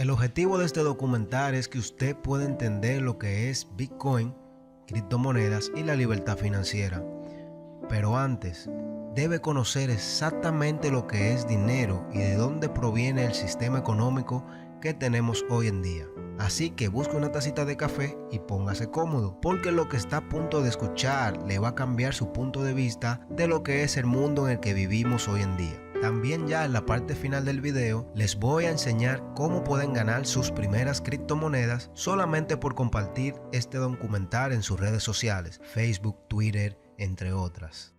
El objetivo de este documental es que usted pueda entender lo que es Bitcoin, criptomonedas y la libertad financiera. Pero antes, debe conocer exactamente lo que es dinero y de dónde proviene el sistema económico que tenemos hoy en día. Así que busque una tacita de café y póngase cómodo, porque lo que está a punto de escuchar le va a cambiar su punto de vista de lo que es el mundo en el que vivimos hoy en día. También ya en la parte final del video les voy a enseñar cómo pueden ganar sus primeras criptomonedas solamente por compartir este documental en sus redes sociales, Facebook, Twitter, entre otras.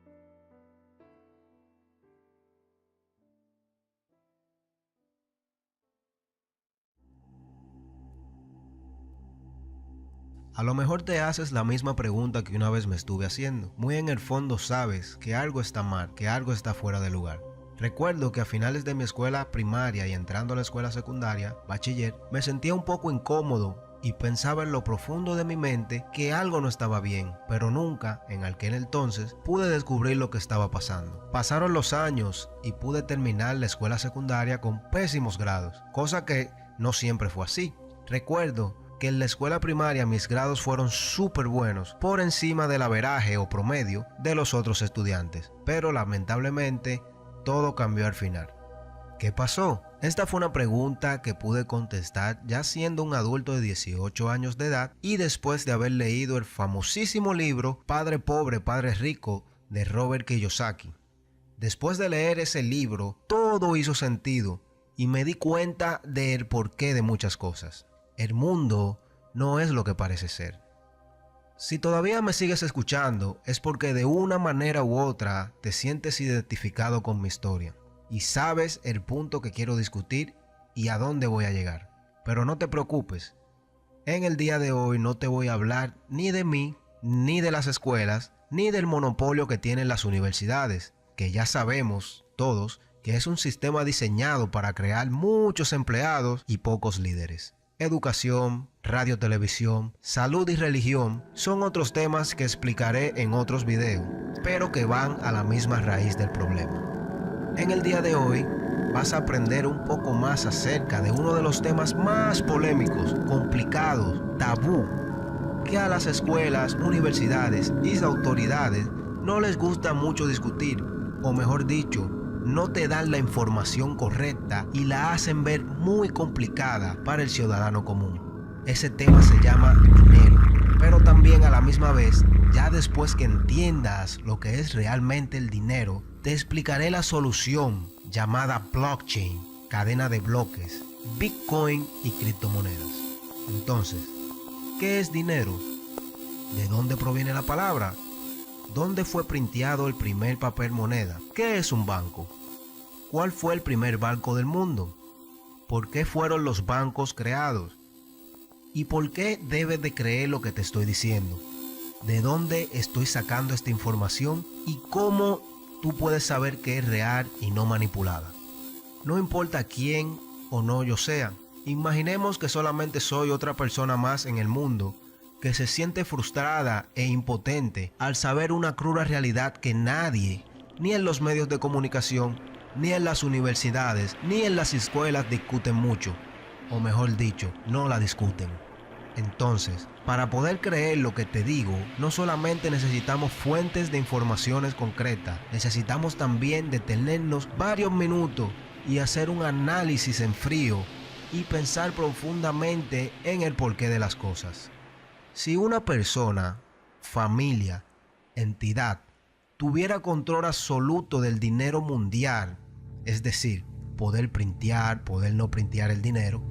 A lo mejor te haces la misma pregunta que una vez me estuve haciendo. Muy en el fondo sabes que algo está mal, que algo está fuera de lugar. Recuerdo que a finales de mi escuela primaria y entrando a la escuela secundaria, bachiller, me sentía un poco incómodo y pensaba en lo profundo de mi mente que algo no estaba bien, pero nunca, en aquel entonces, pude descubrir lo que estaba pasando. Pasaron los años y pude terminar la escuela secundaria con pésimos grados, cosa que no siempre fue así. Recuerdo que en la escuela primaria mis grados fueron súper buenos, por encima del averaje o promedio de los otros estudiantes, pero lamentablemente todo cambió al final. ¿Qué pasó? Esta fue una pregunta que pude contestar ya siendo un adulto de 18 años de edad y después de haber leído el famosísimo libro Padre Pobre, Padre Rico de Robert Kiyosaki. Después de leer ese libro, todo hizo sentido y me di cuenta del porqué de muchas cosas. El mundo no es lo que parece ser. Si todavía me sigues escuchando, es porque de una manera u otra te sientes identificado con mi historia y sabes el punto que quiero discutir y a dónde voy a llegar. Pero no te preocupes, en el día de hoy no te voy a hablar ni de mí, ni de las escuelas, ni del monopolio que tienen las universidades, que ya sabemos todos que es un sistema diseñado para crear muchos empleados y pocos líderes. Educación, radio, televisión, salud y religión son otros temas que explicaré en otros videos, pero que van a la misma raíz del problema. En el día de hoy vas a aprender un poco más acerca de uno de los temas más polémicos, complicados, tabú, que a las escuelas, universidades y autoridades no les gusta mucho discutir, o mejor dicho, no te dan la información correcta y la hacen ver muy complicada para el ciudadano común. Ese tema se llama dinero, pero también a la misma vez, ya después que entiendas lo que es realmente el dinero, te explicaré la solución llamada blockchain, cadena de bloques, Bitcoin y criptomonedas. Entonces, ¿qué es dinero? ¿De dónde proviene la palabra? ¿Dónde fue printeado el primer papel moneda? ¿Qué es un banco? ¿Cuál fue el primer banco del mundo? ¿Por qué fueron los bancos creados? ¿Y por qué debes de creer lo que te estoy diciendo? ¿De dónde estoy sacando esta información? ¿Y cómo tú puedes saber que es real y no manipulada? No importa quién o no yo sea. Imaginemos que solamente soy otra persona más en el mundo que se siente frustrada e impotente al saber una cruda realidad que nadie, ni en los medios de comunicación, ni en las universidades, ni en las escuelas discuten mucho, o mejor dicho, no la discuten. Entonces, para poder creer lo que te digo, no solamente necesitamos fuentes de informaciones concretas, necesitamos también detenernos varios minutos y hacer un análisis en frío y pensar profundamente en el porqué de las cosas. Si una persona, familia, entidad, tuviera control absoluto del dinero mundial, es decir, poder printear, poder no printear el dinero,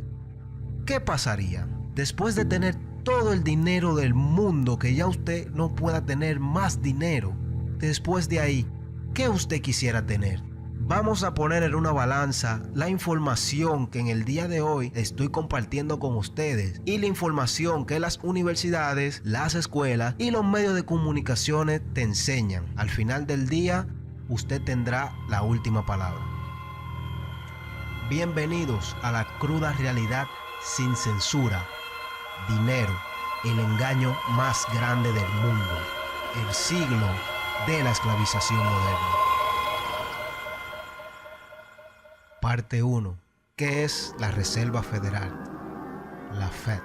¿qué pasaría? Después de tener todo el dinero del mundo, que ya usted no pueda tener más dinero, después de ahí, ¿qué usted quisiera tener? Vamos a poner en una balanza la información que en el día de hoy estoy compartiendo con ustedes y la información que las universidades, las escuelas y los medios de comunicaciones te enseñan. Al final del día, usted tendrá la última palabra. Bienvenidos a la cruda realidad sin censura. Dinero, el engaño más grande del mundo. El siglo de la esclavización moderna. Parte 1. ¿Qué es la Reserva Federal? La Fed.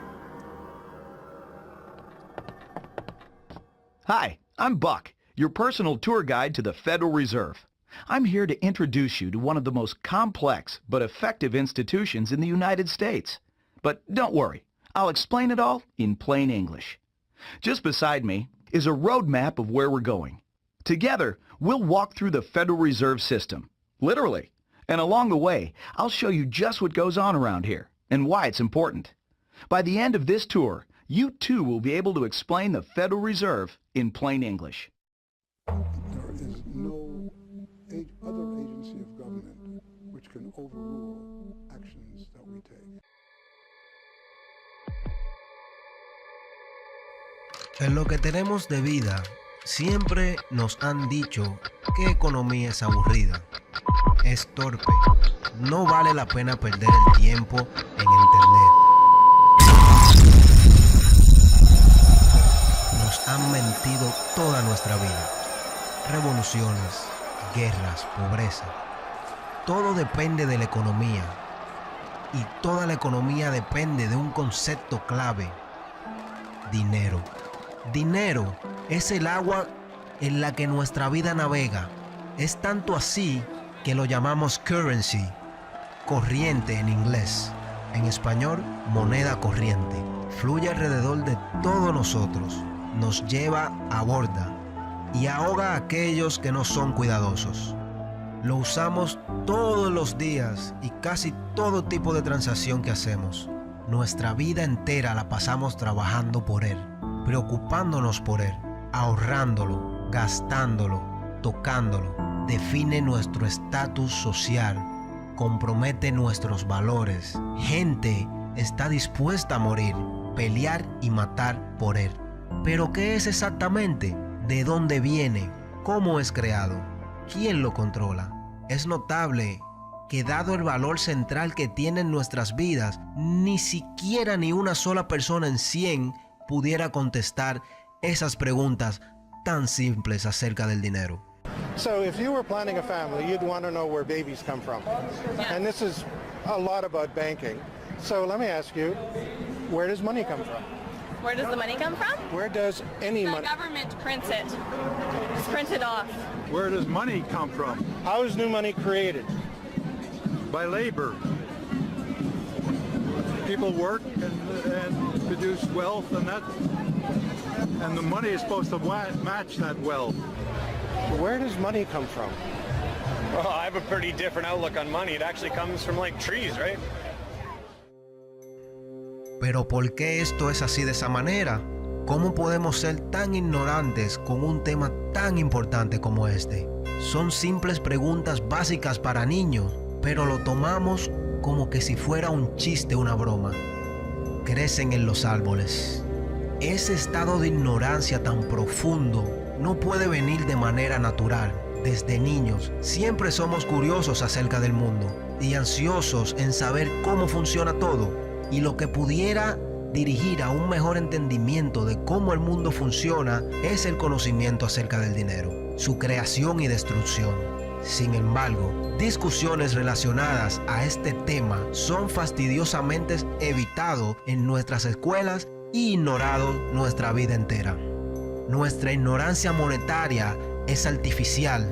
Hi, I'm Buck, your personal tour guide to the Federal Reserve. I'm here to introduce you to one of the most complex but effective institutions in the United States. But don't worry, I'll explain it all in plain English. Just beside me is a road map of where we're going. Together, we'll walk through the Federal Reserve System, literally. And along the way, I'll show you just what goes on around here and why it's important. By the end of this tour, you too will be able to explain the Federal Reserve in plain English. There is no other agency of government which can overrule actions that we take. En lo que tenemos de vida, siempre nos han dicho que economía es aburrida, es torpe, no vale la pena perder el tiempo en internet. Nos han mentido toda nuestra vida. Revoluciones, guerras, pobreza. Todo depende de la economía. Y toda la economía depende de un concepto clave: dinero. Dinero es el agua en la que nuestra vida navega. Es tanto así que lo llamamos currency, corriente en inglés. En español, moneda corriente. Fluye alrededor de todos nosotros, nos lleva a borda y ahoga a aquellos que no son cuidadosos. Lo usamos todos los días y casi todo tipo de transacción que hacemos. Nuestra vida entera la pasamos trabajando por él, preocupándonos por él, ahorrándolo, gastándolo, tocándolo. Define nuestro estatus social, compromete nuestros valores. Gente está dispuesta a morir, pelear y matar por él. ¿Pero qué es exactamente? ¿De dónde viene? ¿Cómo es creado? ¿Quién lo controla? Es notable que dado el valor central que tienen nuestras vidas, ni siquiera ni una sola persona en 100 pudiera contestar esas preguntas tan simples acerca del dinero. So if you were planning a family, you'd want to know where babies come from. Yeah. And this is a lot about banking. So let me ask you, where does money come from? Where does the money come from? Where does any The money? government prints it. It's printed off. Where does money come from? How is new money created? By labor. People work and produce wealth, and the money is supposed to match that wealth. Where does money come from? Well, I have a pretty different outlook on money. It actually comes from like trees, right? Pero ¿por qué esto es así de esa manera? ¿Cómo podemos ser tan ignorantes con un tema tan importante como este? Son simples preguntas básicas para niños, pero lo tomamos como que si fuera un chiste, una broma. Crecen en los árboles. Ese estado de ignorancia tan profundo no puede venir de manera natural. Desde niños siempre somos curiosos acerca del mundo y ansiosos en saber cómo funciona todo, y lo que pudiera dirigir a un mejor entendimiento de cómo el mundo funciona es el conocimiento acerca del dinero, su creación y destrucción. Sin embargo, discusiones relacionadas a este tema son fastidiosamente evitadas en nuestras escuelas y ignorados nuestra vida entera. Nuestra ignorancia monetaria es artificial,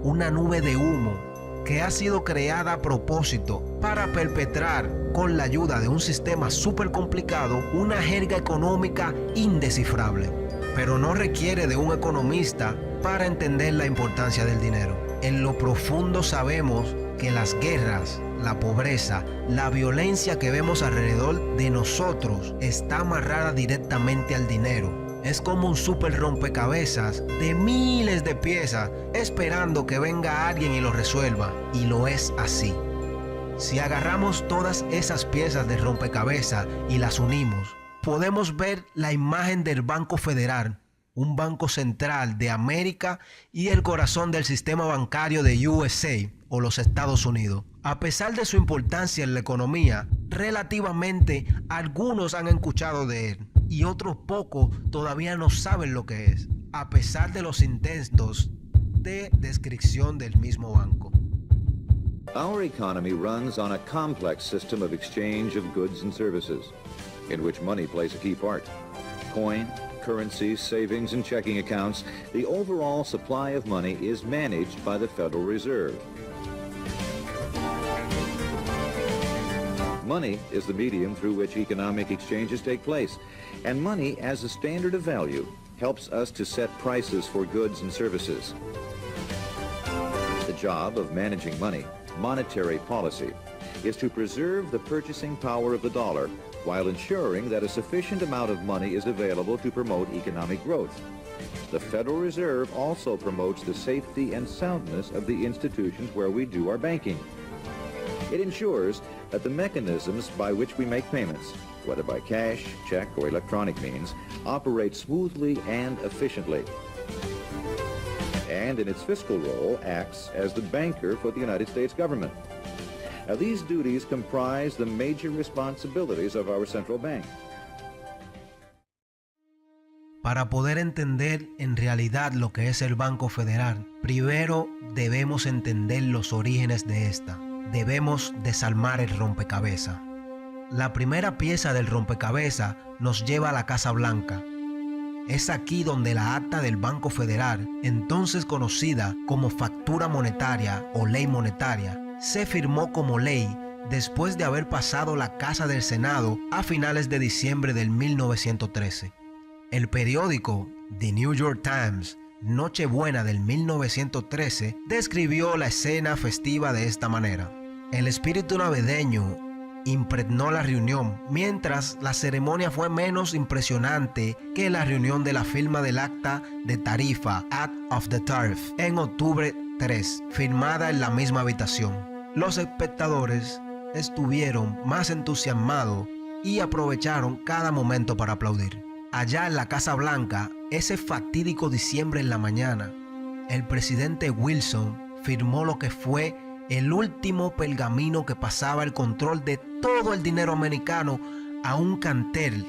una nube de humo que ha sido creada a propósito para perpetrar, con la ayuda de un sistema súper complicado, una jerga económica indescifrable. Pero no requiere de un economista para entender la importancia del dinero. En lo profundo sabemos que las guerras, la pobreza, la violencia que vemos alrededor de nosotros está amarrada directamente al dinero. Es como un súper rompecabezas de miles de piezas esperando que venga alguien y lo resuelva. Y lo es así. Si agarramos todas esas piezas de rompecabezas y las unimos, podemos ver la imagen del Banco Federal, un banco central de América y el corazón del sistema bancario de USA o los Estados Unidos. A pesar de su importancia en la economía, relativamente algunos han escuchado de él y otros pocos todavía no saben lo que es, a pesar de los intentos de descripción del mismo banco. Our economy runs on a complex system of exchange of goods and services, in which money plays a key part. Coin, currency, savings, and checking accounts, the overall supply of money is managed by the Federal Reserve. Money is the medium through which economic exchanges take place, and money as a standard of value helps us to set prices for goods and services. The job of managing money, monetary policy, is to preserve the purchasing power of the dollar while ensuring that a sufficient amount of money is available to promote economic growth. The Federal Reserve also promotes the safety and soundness of the institutions where we do our banking. It ensures that the mechanisms by which we make payments, whether by cash, check, or electronic means, operate smoothly and efficiently. And in its fiscal role, acts as the banker for the United States government. Now, these duties comprise the major responsibilities of our central bank. Para poder entender en realidad lo que es el Banco Federal, primero debemos entender los orígenes de esta. Debemos desarmar el rompecabezas. La primera pieza del rompecabezas nos lleva a la Casa Blanca. Es aquí donde la acta del Banco Federal, entonces conocida como factura monetaria o ley monetaria, se firmó como ley después de haber pasado la Casa del Senado a finales de diciembre del 1913. El periódico The New York Times, Nochebuena del 1913, describió la escena festiva de esta manera. El espíritu navideño impregnó la reunión, mientras la ceremonia fue menos impresionante que la reunión de la firma del acta de tarifa Act of the Tariff en octubre 3, firmada en la misma habitación. Los espectadores estuvieron más entusiasmados y aprovecharon cada momento para aplaudir. Allá en la Casa Blanca, ese fatídico diciembre en la mañana, el presidente Wilson firmó lo que fue el último pergamino que pasaba el control de todo el dinero americano a un cartel,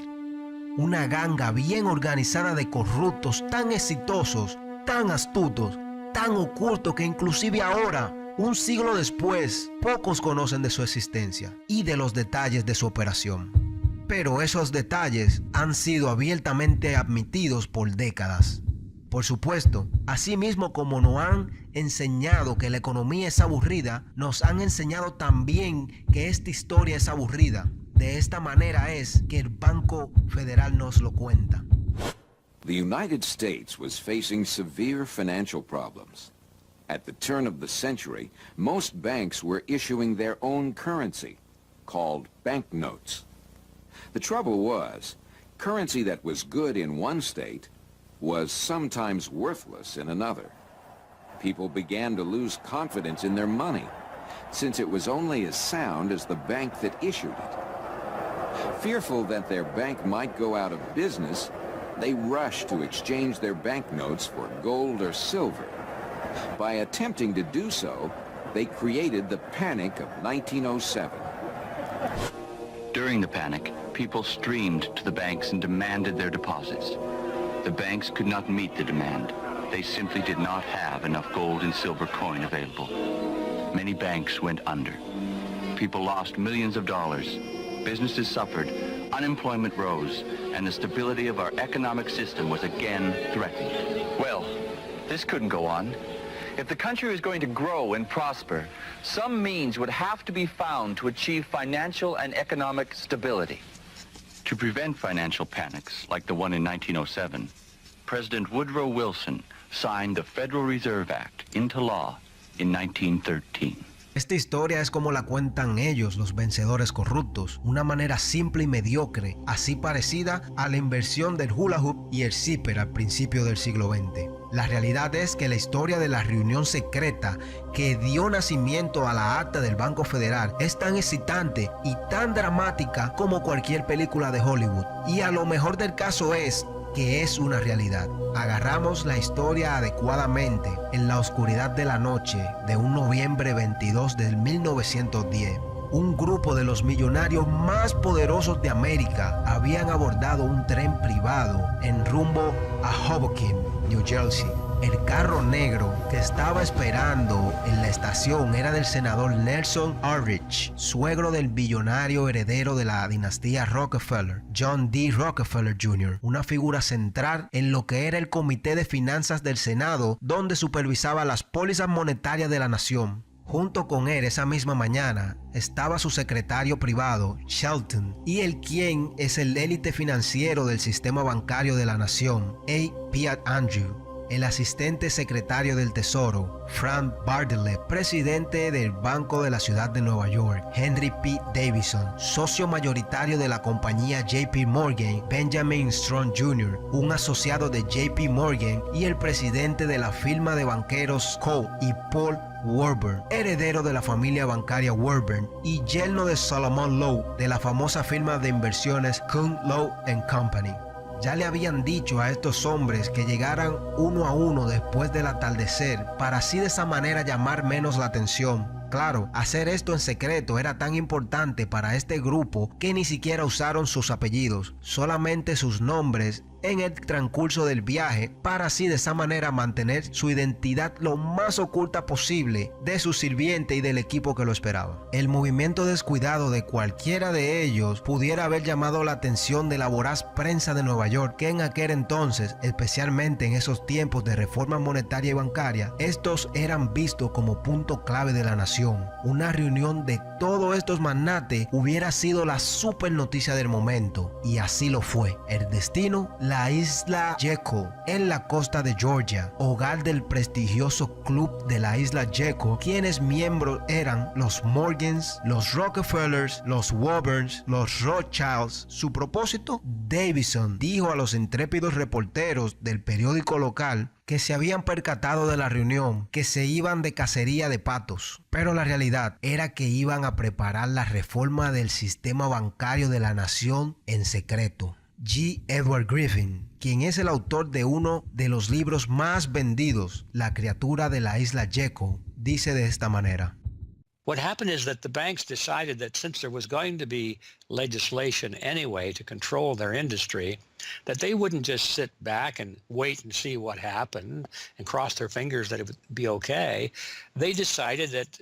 una ganga bien organizada de corruptos tan exitosos, tan astutos, tan ocultos que inclusive ahora, un siglo después, pocos conocen de su existencia y de los detalles de su operación. Pero esos detalles han sido abiertamente admitidos por décadas. Por supuesto, así mismo como nos han enseñado que la economía es aburrida, nos han enseñado también que esta historia es aburrida. De esta manera es que el Banco Federal nos lo cuenta. The United States was facing severe financial problems. At the turn of the century, most banks were issuing their own currency, called banknotes. The trouble was, currency that was good in one state was sometimes worthless in another. People began to lose confidence in their money, since it was only as sound as the bank that issued it. Fearful that their bank might go out of business, they rushed to exchange their banknotes for gold or silver. By attempting to do so, they created the Panic of 1907. During the panic, people streamed to the banks and demanded their deposits. The banks could not meet the demand. They simply did not have enough gold and silver coin available. Many banks went under. People lost millions of dollars. Businesses suffered, unemployment rose, and the stability of our economic system was again threatened. Well, this couldn't go on. If the country was going to grow and prosper, some means would have to be found to achieve financial and economic stability. To prevent financial panics like the one in 1907, President Woodrow Wilson signed the Federal Reserve Act into law in 1913. Esta historia es como la cuentan ellos, los vencedores corruptos, una manera simple y mediocre, así parecida a la inversión del hula hoop y el zipper al principio del siglo XX. La realidad es que la historia de la reunión secreta que dio nacimiento a la acta del Banco Federal es tan excitante y tan dramática como cualquier película de Hollywood. Y a lo mejor del caso es que es una realidad. Agarramos la historia adecuadamente en la oscuridad de la noche de un noviembre 22 del 1910. un grupo de los millonarios más poderosos de América habían abordado un tren privado en rumbo a Hoboken, New Jersey. El carro negro que estaba esperando en la estación era del senador Nelson Aldrich, suegro del billonario heredero de la dinastía Rockefeller, John D. Rockefeller Jr., una figura central en lo que era el Comité de Finanzas del Senado, donde supervisaba las pólizas monetarias de la nación. Junto con él esa misma mañana estaba su secretario privado, Shelton, y el quien es el élite financiero del sistema bancario de la nación, A. Piatt Andrew, el asistente secretario del Tesoro, Frank Bartlett, presidente del Banco de la Ciudad de Nueva York, Henry P. Davidson, socio mayoritario de la compañía JP Morgan, Benjamin Strong Jr., un asociado de JP Morgan y el presidente de la firma de banqueros Cole y Paul Warburg, heredero de la familia bancaria Warburg y yerno de Solomon Lowe de la famosa firma de inversiones Kuhn Lowe & Company. Ya le habían dicho a estos hombres que llegaran uno a uno después del atardecer para así de esa manera llamar menos la atención. Claro, hacer esto en secreto era tan importante para este grupo que ni siquiera usaron sus apellidos, solamente sus nombres en el transcurso del viaje para así de esa manera mantener su identidad lo más oculta posible de su sirviente y del equipo que lo esperaba. El movimiento descuidado de cualquiera de ellos pudiera haber llamado la atención de la voraz prensa de Nueva York, que en aquel entonces, especialmente en esos tiempos de reforma monetaria y bancaria, estos eran vistos como punto clave de la nación. Una reunión de todos estos magnates hubiera sido la super noticia del momento, y así lo fue. El destino, la isla Jekyll, en la costa de Georgia, hogar del prestigioso club de la isla Jekyll, quienes miembros eran los Morgans, los Rockefellers, los Warburgs, los Rothschilds. Su propósito, Davidson dijo a los intrépidos reporteros del periódico local que se habían percatado de la reunión, que se iban de cacería de patos, pero la realidad era que iban a preparar la reforma del sistema bancario de la nación en secreto. G. Edward Griffin, quien es el autor de uno de los libros más vendidos, La criatura de la isla Jekyll, dice de esta manera. What happened is that the banks decided that since there was going to be legislation anyway to control their industry, that they wouldn't just sit back and wait and see what happened and cross their fingers that it would be okay. They decided that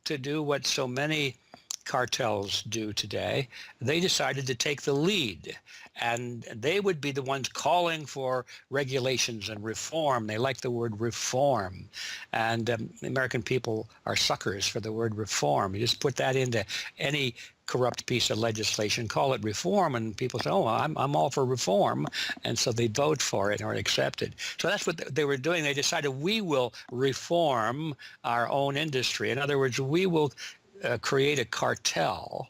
to do what so many cartels do today, they decided to take the lead, and they would be the ones calling for regulations and reform. They like the word reform, and the American people are suckers for the word reform. You just put that into any corrupt piece of legislation, call it reform, and people say, oh, I'm all for reform, and so they vote for it or accept it. So that's what they were doing. They decided we will reform our own industry. In other words, we will create a cartel,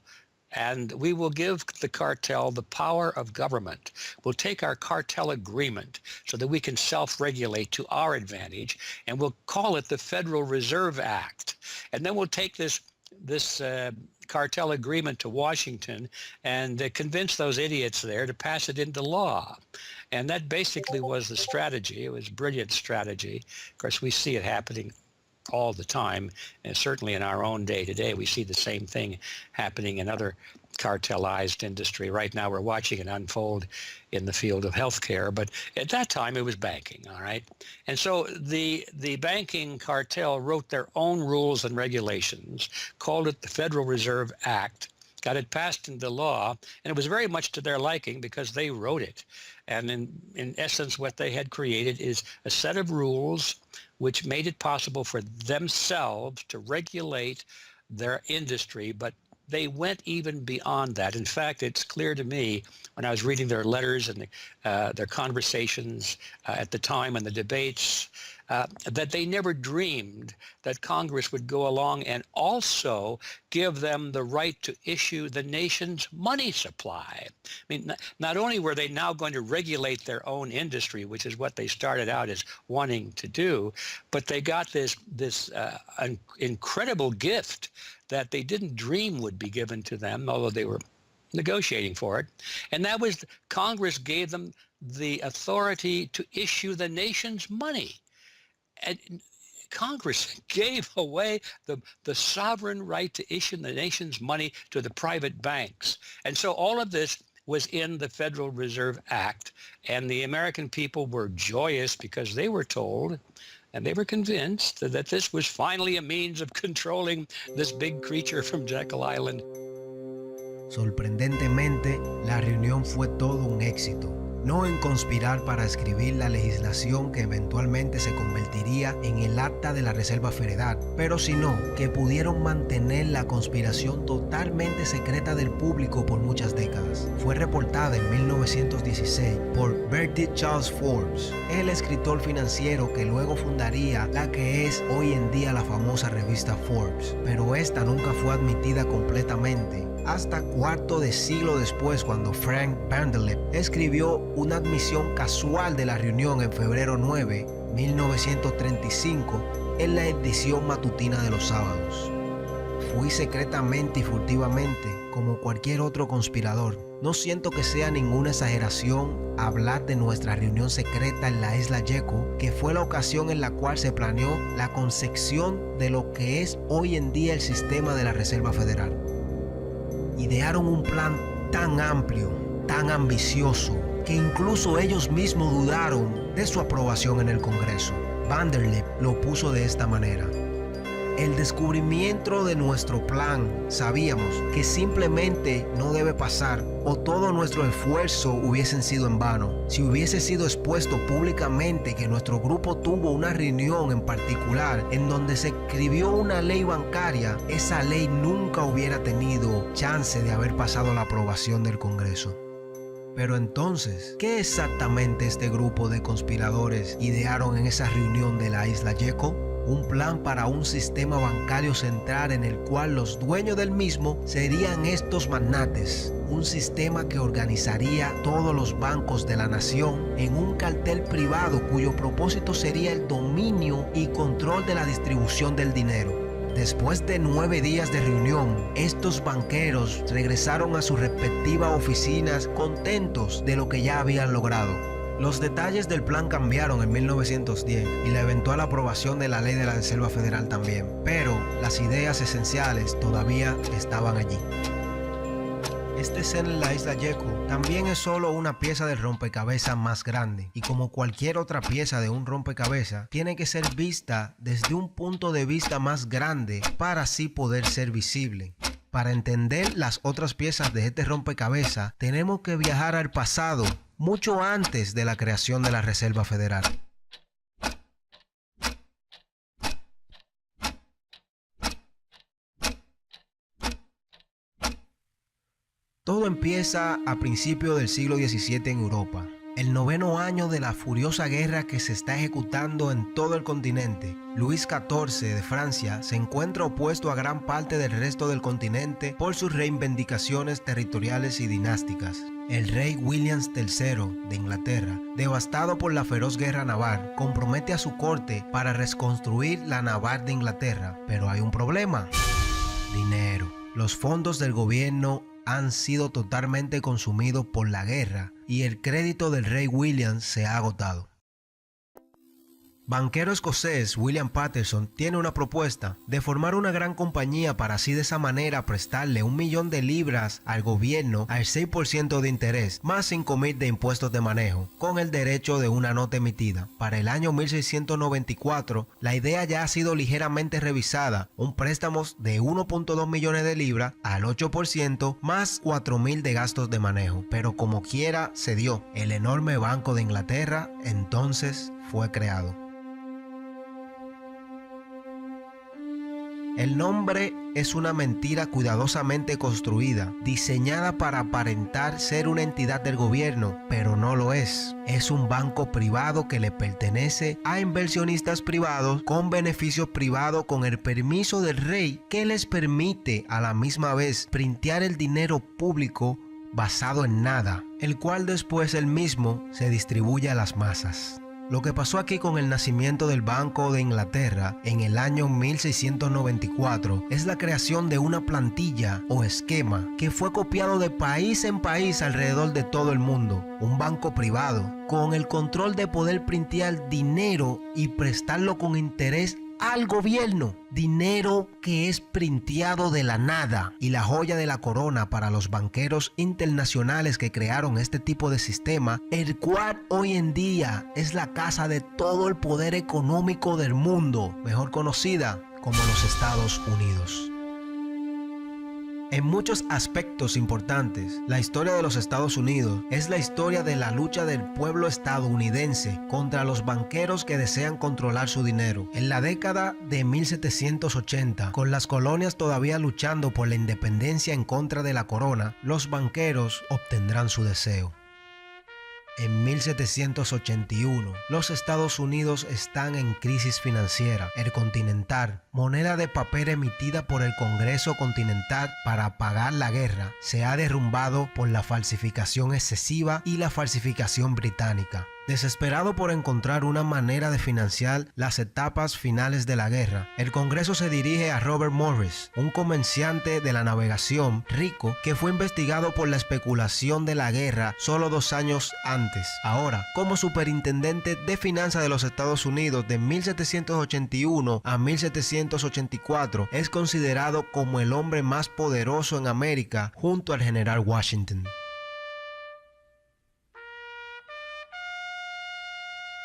and we will give the cartel the power of government. We'll take our cartel agreement so that we can self-regulate to our advantage, and we'll call it the Federal Reserve Act. And then we'll take this cartel agreement to Washington and convince those idiots there to pass it into law. And that basically was the strategy. It was a brilliant strategy. Of course, we see it happening all the time, and certainly in our own day today, we see the same thing happening in other cartelized industry. Right now, we're watching it unfold in the field of healthcare, but at that time, it was banking, all right? And so the banking cartel wrote their own rules and regulations, called it the Federal Reserve Act, got it passed into law, and it was very much to their liking because they wrote it. And in essence, what they had created is a set of rules which made it possible for themselves to regulate their industry, but they went even beyond that. In fact, it's clear to me when I was reading their letters and their conversations at the time and the debates that they never dreamed that Congress would go along and also give them the right to issue the nation's money supply. I mean, not only were they now going to regulate their own industry, which is what they started out as wanting to do, but they got this incredible gift that they didn't dream would be given to them, although they were negotiating for it. And that was Congress gave them the authority to issue the nation's money. And Congress gave away the sovereign right to issue the nation's money to the private banks. And so all of this was in the Federal Reserve Act, and the American people were joyous because they were told and they were convinced that this was finally a means of controlling this big creature from Jekyll Island. Sorprendentemente, la reunión fue todo un éxito. No en conspirar para escribir la legislación que eventualmente se convertiría en el Acta de la Reserva Federal, pero sino que pudieron mantener la conspiración totalmente secreta del público por muchas décadas. Fue reportada en 1916 por Bertie Charles Forbes, el escritor financiero que luego fundaría la que es hoy en día la famosa revista Forbes, pero esta nunca fue admitida completamente hasta cuarto de siglo después, cuando Frank Vanderlip escribió una admisión casual de la reunión en febrero 9, 1935, en la edición matutina de los sábados. Fui secretamente y furtivamente, como cualquier otro conspirador. No siento que sea ninguna exageración hablar de nuestra reunión secreta en la isla Jekyll, que fue la ocasión en la cual se planeó la concepción de lo que es hoy en día el sistema de la Reserva Federal. Idearon un plan tan amplio, tan ambicioso, que incluso ellos mismos dudaron de su aprobación en el Congreso. Vanderlip lo puso de esta manera: el descubrimiento de nuestro plan, sabíamos que simplemente no debe pasar, o todo nuestro esfuerzo hubiesen sido en vano. Si hubiese sido expuesto públicamente que nuestro grupo tuvo una reunión en particular en donde se escribió una ley bancaria, esa ley nunca hubiera tenido chance de haber pasado la aprobación del Congreso. Pero entonces, ¿qué exactamente este grupo de conspiradores idearon en esa reunión de la isla Jekyll? Un plan para un sistema bancario central en el cual los dueños del mismo serían estos magnates. Un sistema que organizaría todos los bancos de la nación en un cartel privado cuyo propósito sería el dominio y control de la distribución del dinero. Después de 9 días de reunión, estos banqueros regresaron a sus respectivas oficinas contentos de lo que ya habían logrado. Los detalles del plan cambiaron en 1910 y la eventual aprobación de la ley de la Reserva Federal también, pero las ideas esenciales todavía estaban allí. Esta escena en la isla Jekyll también es solo una pieza del rompecabezas más grande, y como cualquier otra pieza de un rompecabezas, tiene que ser vista desde un punto de vista más grande para así poder ser visible. Para entender las otras piezas de este rompecabezas, tenemos que viajar al pasado, mucho antes de la creación de la Reserva Federal. Todo empieza a principios del siglo XVII en Europa, el 9º año de la furiosa guerra que se está ejecutando en todo el continente. Luis XIV de Francia se encuentra opuesto a gran parte del resto del continente por sus reivindicaciones territoriales y dinásticas. El rey William III de Inglaterra, devastado por la feroz guerra naval, compromete a su corte para reconstruir la naval de Inglaterra. Pero hay un problema: dinero. Los fondos del gobierno han sido totalmente consumidos por la guerra y el crédito del rey William se ha agotado. Banquero escocés William Paterson tiene una propuesta de formar una gran compañía para así de esa manera prestarle 1 millón de libras al gobierno al 6% de interés más 5.000 de impuestos de manejo, con el derecho de una nota emitida. Para el año 1694 la idea ya ha sido ligeramente revisada: un préstamo de 1.2 millones de libras al 8% más 4.000 de gastos de manejo, pero como quiera se dio. El enorme Banco de Inglaterra entonces fue creado. El nombre es una mentira cuidadosamente construida, diseñada para aparentar ser una entidad del gobierno, pero no lo es. Es un banco privado que le pertenece a inversionistas privados con beneficios privados, con el permiso del rey, que les permite a la misma vez printear el dinero público basado en nada, el cual después él mismo se distribuye a las masas. Lo que pasó aquí con el nacimiento del Banco de Inglaterra en el año 1694 es la creación de una plantilla o esquema que fue copiado de país en país alrededor de todo el mundo. Un banco privado con el control de poder printear dinero y prestarlo con interés al gobierno. Dinero que es printeado de la nada. Y la joya de la corona para los banqueros internacionales que crearon este tipo de sistema, el cual hoy en día es la casa de todo el poder económico del mundo, mejor conocida como los Estados Unidos. En muchos aspectos importantes, la historia de los Estados Unidos es la historia de la lucha del pueblo estadounidense contra los banqueros que desean controlar su dinero. En la década de 1780, con las colonias todavía luchando por la independencia en contra de la corona, los banqueros obtendrán su deseo. En 1781, los Estados Unidos están en crisis financiera. El Continental, moneda de papel emitida por el Congreso Continental para pagar la guerra, se ha derrumbado por la falsificación excesiva y la falsificación británica. Desesperado por encontrar una manera de financiar las etapas finales de la guerra, el Congreso se dirige a Robert Morris, un comerciante de la navegación rico que fue investigado por la especulación de la guerra solo 2 años antes. Ahora, como superintendente de finanzas de los Estados Unidos de 1781 a 1784, es considerado como el hombre más poderoso en América junto al general Washington.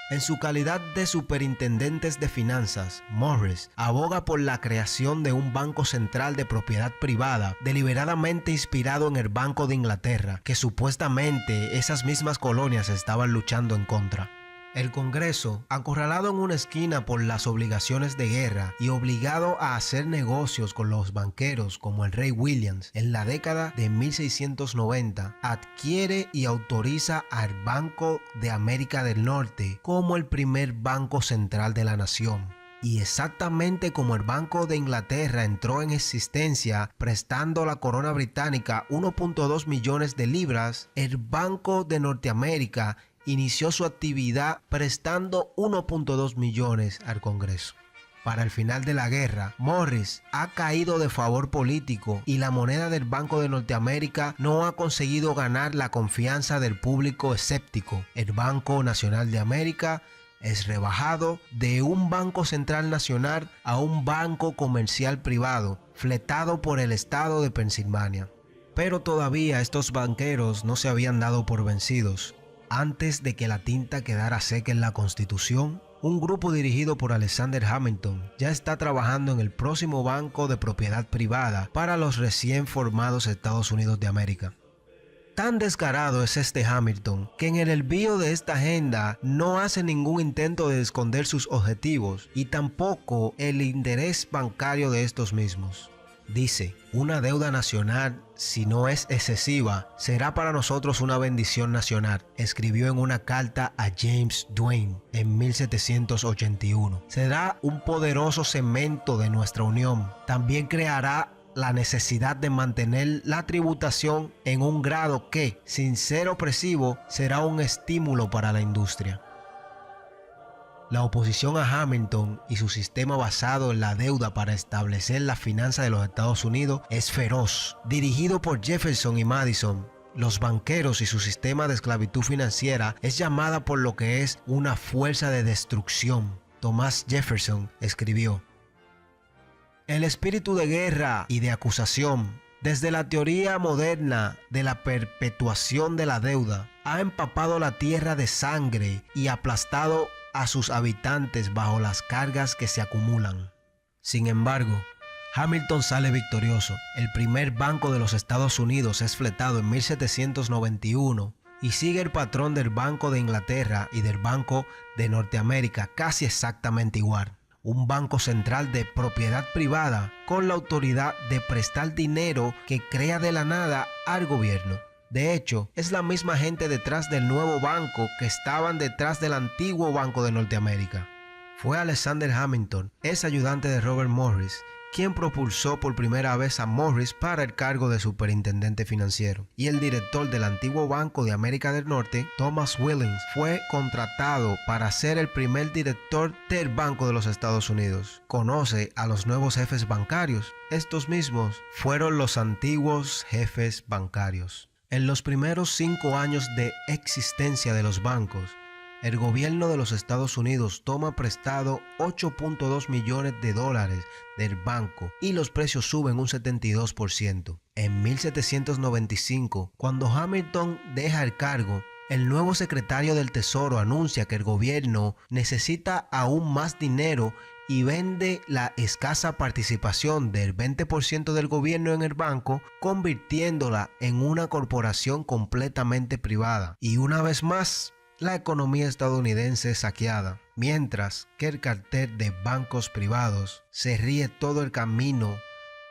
En su calidad de superintendentes de finanzas, Morris aboga por la creación de un banco central de propiedad privada, deliberadamente inspirado en el Banco de Inglaterra, que supuestamente esas mismas colonias estaban luchando en contra. El Congreso, acorralado en una esquina por las obligaciones de guerra y obligado a hacer negocios con los banqueros como el rey Williams, en la década de 1690, adquiere y autoriza al Banco de América del Norte como el primer banco central de la nación. Y exactamente como el Banco de Inglaterra entró en existencia prestando a la corona británica 1.2 millones de libras, el Banco de Norteamérica inició su actividad prestando 1.2 millones al Congreso. Para el final de la guerra, Morris ha caído de favor político y la moneda del Banco de Norteamérica no ha conseguido ganar la confianza del público escéptico. El Banco Nacional de América es rebajado de un banco central nacional a un banco comercial privado, fletado por el estado de Pensilvania. Pero todavía estos banqueros no se habían dado por vencidos. Antes de que la tinta quedara seca en la Constitución, un grupo dirigido por Alexander Hamilton ya está trabajando en el próximo banco de propiedad privada para los recién formados Estados Unidos de América. Tan descarado es este Hamilton que en el envío de esta agenda no hace ningún intento de esconder sus objetivos y tampoco el interés bancario de estos mismos. Dice, una deuda nacional, si no es excesiva, será para nosotros una bendición nacional, escribió en una carta a James Duane en 1781. Será un poderoso cemento de nuestra unión. También creará la necesidad de mantener la tributación en un grado que, sin ser opresivo, será un estímulo para la industria. La oposición a Hamilton y su sistema basado en la deuda para establecer la finanza de los Estados Unidos es feroz. Dirigido por Jefferson y Madison, los banqueros y su sistema de esclavitud financiera es llamada por lo que es una fuerza de destrucción. Thomas Jefferson escribió: el espíritu de guerra y de acusación, desde la teoría moderna de la perpetuación de la deuda, ha empapado la tierra de sangre y aplastado a sus habitantes bajo las cargas que se acumulan. Sin embargo, Hamilton sale victorioso. El primer banco de los Estados Unidos es fletado en 1791 y sigue el patrón del Banco de Inglaterra y del Banco de Norteamérica casi exactamente igual. Un banco central de propiedad privada con la autoridad de prestar dinero que crea de la nada al gobierno. De hecho, es la misma gente detrás del nuevo banco que estaban detrás del antiguo Banco de Norteamérica. Fue Alexander Hamilton, ex ayudante de Robert Morris, quien propulsó por primera vez a Morris para el cargo de superintendente financiero. Y el director del antiguo Banco de América del Norte, Thomas Williams, fue contratado para ser el primer director del Banco de los Estados Unidos. Conoce a los nuevos jefes bancarios. Estos mismos fueron los antiguos jefes bancarios. En los primeros 5 años de existencia de los bancos, el gobierno de los Estados Unidos toma prestado 8.2 millones de dólares del banco y los precios suben un 72%. En 1795, cuando Hamilton deja el cargo, el nuevo secretario del Tesoro anuncia que el gobierno necesita aún más dinero y vende la escasa participación del 20% del gobierno en el banco, convirtiéndola en una corporación completamente privada. Y una vez más, la economía estadounidense es saqueada, mientras que el cartel de bancos privados se ríe todo el camino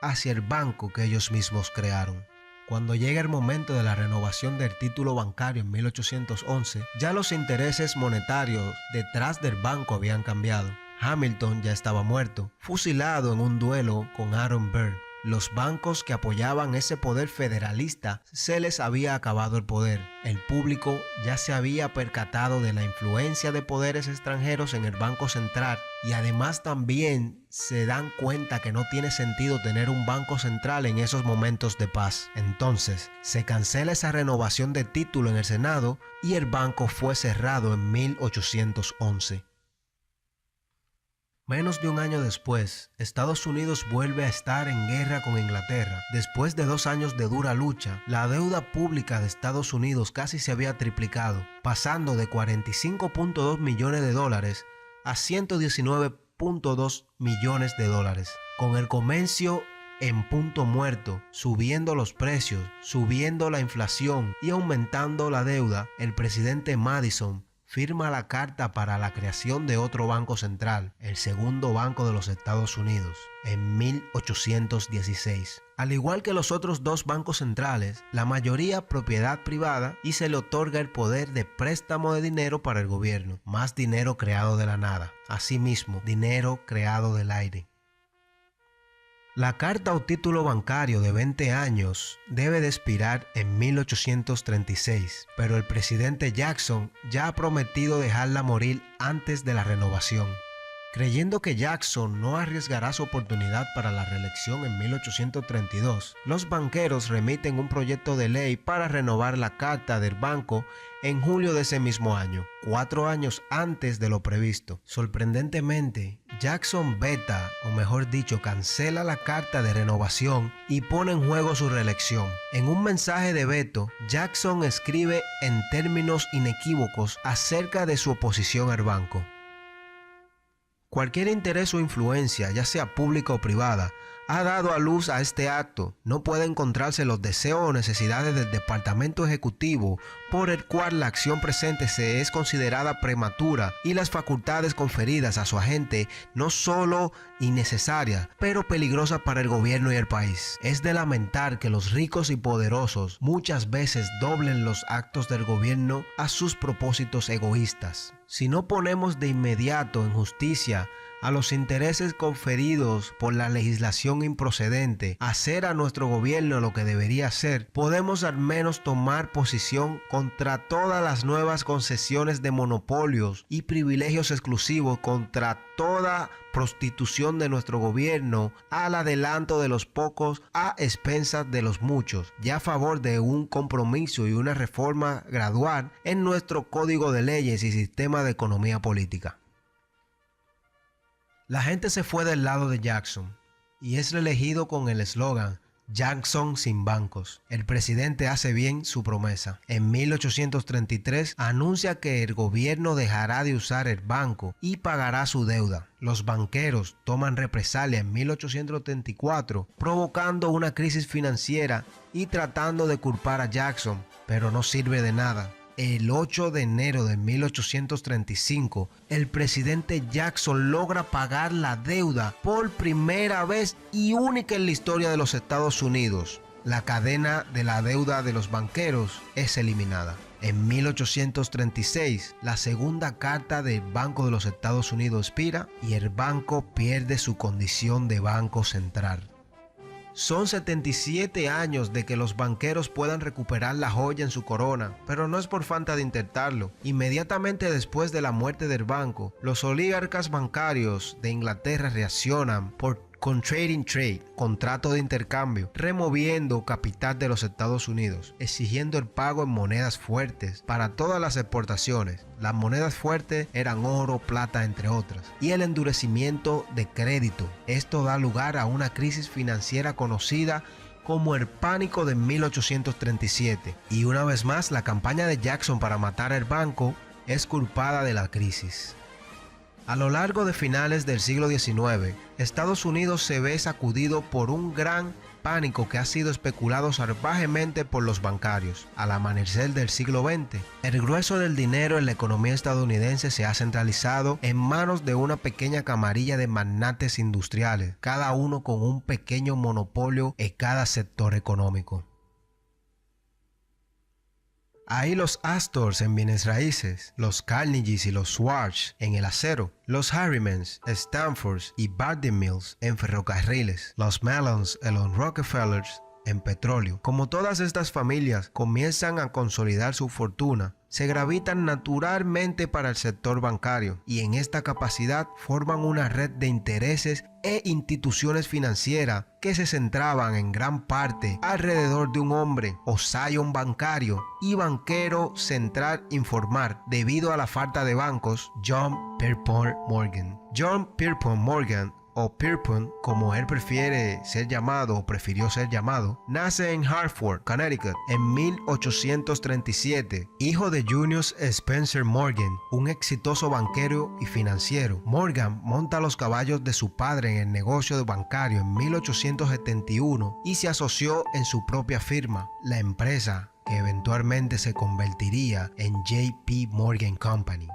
hacia el banco que ellos mismos crearon. Cuando llega el momento de la renovación del título bancario en 1811, ya los intereses monetarios detrás del banco habían cambiado. Hamilton ya estaba muerto, fusilado en un duelo con Aaron Burr. Los bancos que apoyaban ese poder federalista se les había acabado el poder. El público ya se había percatado de la influencia de poderes extranjeros en el Banco Central y además también se dan cuenta que no tiene sentido tener un banco central en esos momentos de paz. Entonces, se cancela esa renovación de título en el Senado y el banco fue cerrado en 1811. Menos de un año después, Estados Unidos vuelve a estar en guerra con Inglaterra. Después de 2 años de dura lucha, la deuda pública de Estados Unidos casi se había triplicado, pasando de 45.2 millones de dólares a 119.2 millones de dólares. Con el comercio en punto muerto, subiendo los precios, subiendo la inflación y aumentando la deuda, el presidente Madison firma la carta para la creación de otro banco central, el segundo banco de los Estados Unidos, en 1816. Al igual que los otros 2 bancos centrales, la mayoría propiedad privada y se le otorga el poder de préstamo de dinero para el gobierno, más dinero creado de la nada, asimismo, dinero creado del aire. La carta o título bancario de 20 años debe de expirar en 1836, pero el presidente Jackson ya ha prometido dejarla morir antes de la renovación. Creyendo que Jackson no arriesgará su oportunidad para la reelección en 1832, los banqueros remiten un proyecto de ley para renovar la carta del banco en julio de ese mismo año, 4 años antes de lo previsto. Sorprendentemente, Jackson veta, o mejor dicho, cancela la carta de renovación y pone en juego su reelección. En un mensaje de veto, Jackson escribe en términos inequívocos acerca de su oposición al banco. Cualquier interés o influencia, ya sea pública o privada, ha dado a luz a este acto. No puede encontrarse los deseos o necesidades del Departamento Ejecutivo por el cual la acción presente se es considerada prematura y las facultades conferidas a su agente no solo innecesarias, pero peligrosas para el gobierno y el país. Es de lamentar que los ricos y poderosos muchas veces doblen los actos del gobierno a sus propósitos egoístas. Si no ponemos de inmediato en justicia a los intereses conferidos por la legislación improcedente, hacer a nuestro gobierno lo que debería hacer, podemos al menos tomar posición contra todas las nuevas concesiones de monopolios y privilegios exclusivos, contra toda prostitución de nuestro gobierno al adelanto de los pocos a expensas de los muchos, y a favor de un compromiso y una reforma gradual en nuestro código de leyes y sistema de economía política. La gente se fue del lado de Jackson y es reelegido con el eslogan Jackson sin bancos. El presidente hace bien su promesa. En 1833 anuncia que el gobierno dejará de usar el banco y pagará su deuda. Los banqueros toman represalia en 1834, provocando una crisis financiera y tratando de culpar a Jackson, pero no sirve de nada. El 8 de enero de 1835, el presidente Jackson logra pagar la deuda por primera vez y única en la historia de los Estados Unidos. La cadena de la deuda de los banqueros es eliminada. En 1836, la segunda carta del Banco de los Estados Unidos expira y el banco pierde su condición de banco central. Son 77 años de que los banqueros puedan recuperar la joya en su corona, pero no es por falta de intentarlo. Inmediatamente después de la muerte del banco, los oligarcas bancarios de Inglaterra reaccionan por con Trading Trade, contrato de intercambio, removiendo capital de los Estados Unidos, exigiendo el pago en monedas fuertes para todas las exportaciones. Las monedas fuertes eran oro, plata, entre otras. Y el endurecimiento de crédito. Esto da lugar a una crisis financiera conocida como el pánico de 1837. Y una vez más, la campaña de Jackson para matar al banco es culpada de la crisis. A lo largo de finales del siglo XIX, Estados Unidos se ve sacudido por un gran pánico que ha sido especulado salvajemente por los bancarios. Al amanecer del siglo XX, el grueso del dinero en la economía estadounidense se ha centralizado en manos de una pequeña camarilla de magnates industriales, cada uno con un pequeño monopolio en cada sector económico. Ahí los Astors en bienes raíces, los Carnegies y los Schwartz en el acero, los Harrimans, Stanfords y Bardi Mills en ferrocarriles, los Mellons y los Rockefellers en petróleo. Como todas estas familias comienzan a consolidar su fortuna, se gravitan naturalmente para el sector bancario y en esta capacidad forman una red de intereses e instituciones financieras que se centraban en gran parte alrededor de un hombre o scion bancario y banquero central informal debido a la falta de bancos, John Pierpont Morgan. John Pierpont Morgan, o Pierpont, como él prefiere ser llamado o prefirió ser llamado, nace en Hartford, Connecticut, en 1837, hijo de Junius Spencer Morgan, un exitoso banquero y financiero. Morgan monta los caballos de su padre en el negocio bancario en 1871 y se asoció en su propia firma, la empresa que eventualmente se convertiría en J.P. Morgan Company.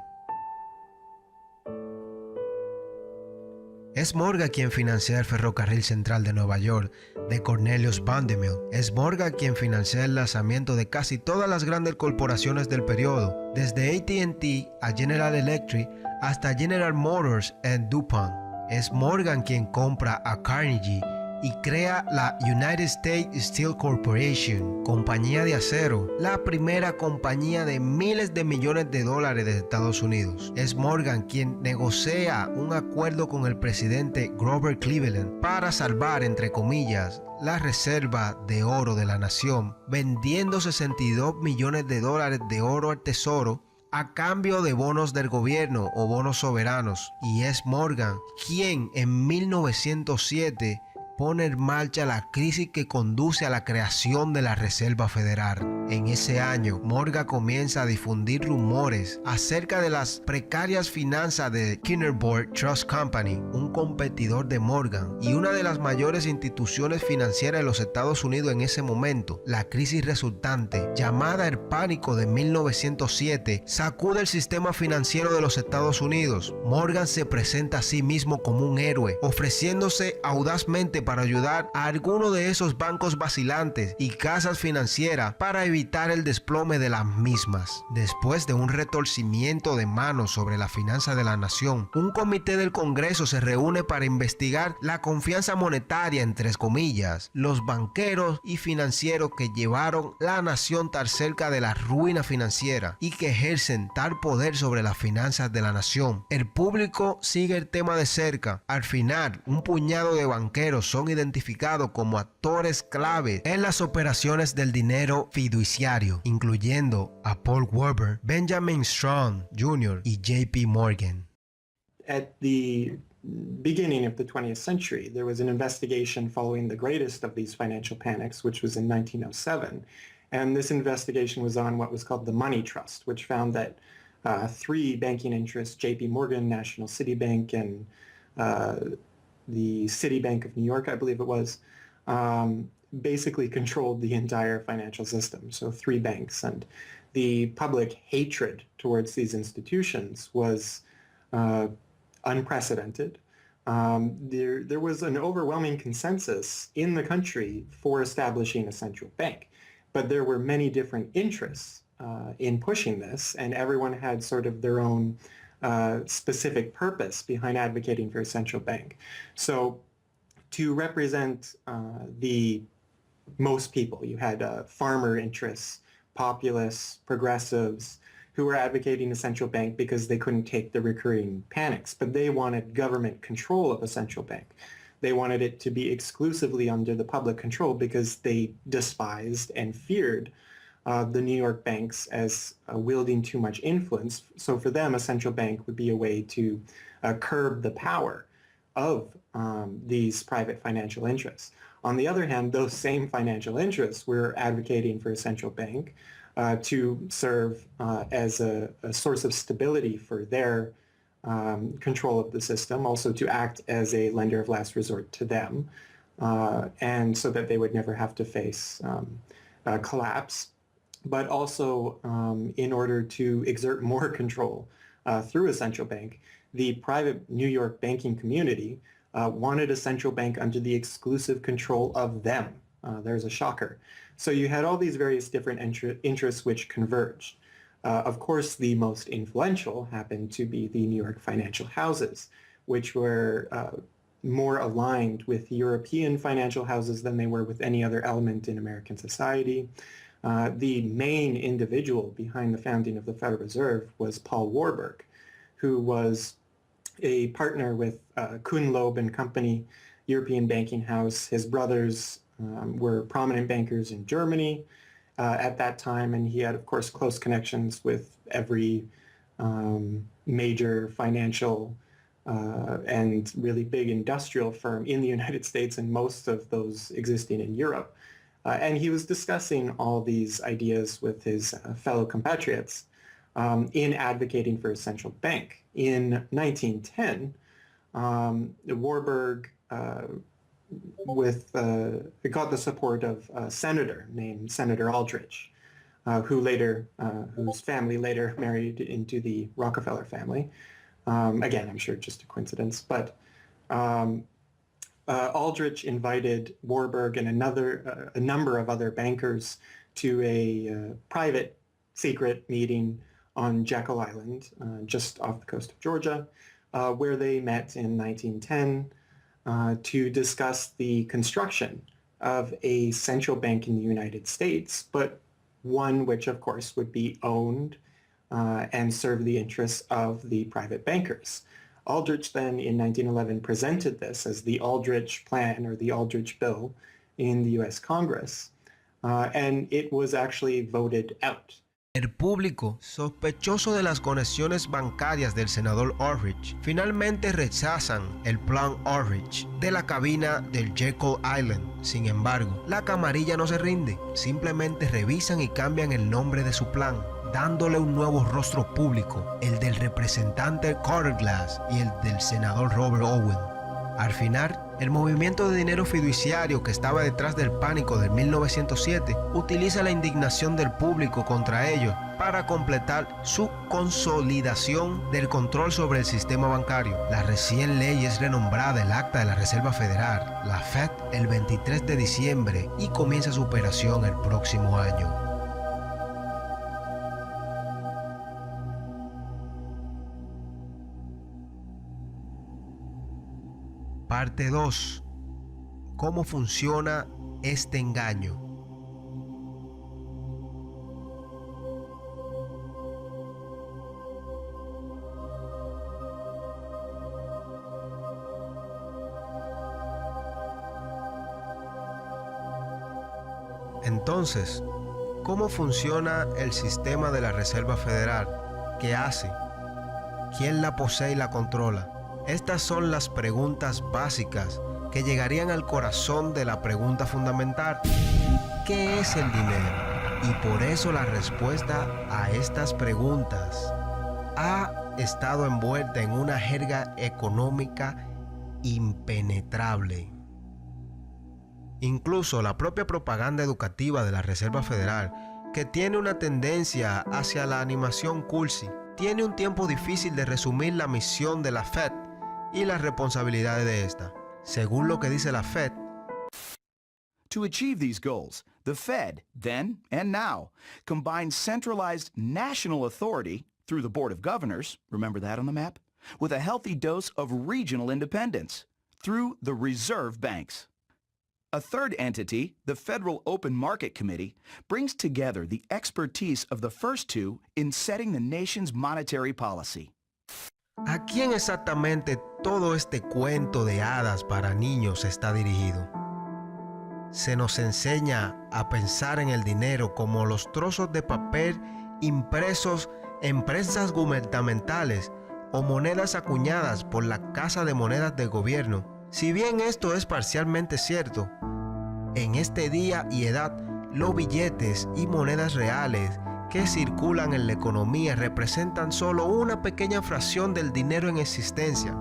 Es Morgan quien financia el ferrocarril central de Nueva York de Cornelius Vanderbilt. Es Morgan quien financia el lanzamiento de casi todas las grandes corporaciones del periodo, desde AT&T a General Electric hasta General Motors y DuPont. Es Morgan quien compra a Carnegie y crea la United States Steel Corporation, compañía de acero, la primera compañía de miles de millones de dólares de Estados Unidos. Es Morgan quien negocia un acuerdo con el presidente Grover Cleveland para salvar, entre comillas, la reserva de oro de la nación, vendiendo 62 millones de dólares de oro al tesoro a cambio de bonos del gobierno o bonos soberanos. Y es Morgan quien en 1907 pone en marcha la crisis que conduce a la creación de la Reserva Federal. En ese año, Morgan comienza a difundir rumores acerca de las precarias finanzas de Kinnerborough Trust Company, un competidor de Morgan y una de las mayores instituciones financieras de los Estados Unidos en ese momento. La crisis resultante, llamada el pánico de 1907, sacude el sistema financiero de los Estados Unidos. Morgan se presenta a sí mismo como un héroe, ofreciéndose audazmente para ayudar a alguno de esos bancos vacilantes y casas financieras para evitar el desplome de las mismas. Después de un retorcimiento de manos sobre la finanza de la nación, un comité del Congreso se reúne para investigar la confianza monetaria, entre comillas, los banqueros y financieros que llevaron la nación tan cerca de la ruina financiera y que ejercen tal poder sobre las finanzas de la nación. El público sigue el tema de cerca. Al final, un puñado de banqueros son identificados como actores clave en las operaciones del dinero fiduciario, incluyendo a Paul Weber, Benjamin Strong Jr. y J.P. Morgan. At the beginning of the 20th century, there was an investigation following the greatest of these financial panics, which was in 1907. And this investigation was on what was called the Money Trust, which found that three banking interests, J.P. Morgan, National City Bank, and the Citibank of New York, I believe it was, basically controlled the entire financial system. So three banks. And the public hatred towards these institutions was unprecedented. There was an overwhelming consensus in the country for establishing a central bank. But there were many different interests in pushing this, and everyone had sort of their own specific purpose behind advocating for a central bank. So to represent the most people, you had farmer interests, populists, progressives, who were advocating a central bank because they couldn't take the recurring panics, but they wanted government control of a central bank. They wanted it to be exclusively under the public control because they despised and feared the New York banks as wielding too much influence. So for them, a central bank would be a way to curb the power of these private financial interests. On the other hand, those same financial interests were advocating for a central bank to serve as a source of stability for their control of the system, also to act as a lender of last resort to them, and so that they would never have to face collapse, but also in order to exert more control through a central bank. The private New York banking community wanted a central bank under the exclusive control of them. There's a shocker. So you had all these various different interests which converged. Of course, the most influential happened to be the New York financial houses, which were more aligned with European financial houses than they were with any other element in American society. The main individual behind the founding of the Federal Reserve was Paul Warburg, who was a partner with Kuhn, Loeb and Company, European banking house. His brothers were prominent bankers in Germany at that time, and he had, of course, close connections with every major financial and really big industrial firm in the United States and most of those existing in Europe. And he was discussing all these ideas with his fellow compatriots in advocating for a central bank. In 1910, Warburg got the support of a senator named Senator Aldrich, whose family later married into the Rockefeller family. Again, I'm sure just a coincidence, but Aldrich invited Warburg and a number of other bankers to a private secret meeting on Jekyll Island, just off the coast of Georgia, where they met in 1910 to discuss the construction of a central bank in the United States, but one which, of course, would be owned and serve the interests of the private bankers. Aldrich then, in 1911, presented this as the Aldrich Plan or the Aldrich Bill in the U.S. Congress, and it was actually voted out. El público, sospechoso de las conexiones bancarias del senador Aldrich, finalmente rechazan el plan Aldrich de la cabina del Jekyll Island. Sin embargo, la camarilla no se rinde, simplemente revisan y cambian el nombre de su plan, dándole un nuevo rostro público, el del representante Carter Glass y el del senador Robert Owen. Al final, el movimiento de dinero fiduciario que estaba detrás del pánico de 1907 utiliza la indignación del público contra ellos para completar su consolidación del control sobre el sistema bancario. La recién ley es renombrada el Acta de la Reserva Federal, la Fed, el 23 de diciembre y comienza su operación el próximo año. Parte 2. ¿Cómo funciona este engaño? Entonces, ¿cómo funciona el sistema de la Reserva Federal? ¿Qué hace? ¿Quién la posee y la controla? Estas son las preguntas básicas que llegarían al corazón de la pregunta fundamental. ¿Qué es el dinero? Y por eso la respuesta a estas preguntas ha estado envuelta en una jerga económica impenetrable. Incluso la propia propaganda educativa de la Reserva Federal, que tiene una tendencia hacia la animación cursi, tiene un tiempo difícil de resumir la misión de la Fed y las responsabilidades de esta. Según lo que dice la Fed, to achieve these goals, the Fed, then and now, combines centralized national authority through the Board of Governors, remember that on the map, with a healthy dose of regional independence through the reserve banks. A third entity, the Federal Open Market Committee, brings together the expertise of the first two in setting the nation's monetary policy. ¿A quién exactamente todo este cuento de hadas para niños está dirigido? Se nos enseña a pensar en el dinero como los trozos de papel impresos en prensas gubernamentales o monedas acuñadas por la Casa de Monedas del gobierno. Si bien esto es parcialmente cierto, en este día y edad, los billetes y monedas reales que circulan en la economía representan solo una pequeña fracción del dinero en existencia.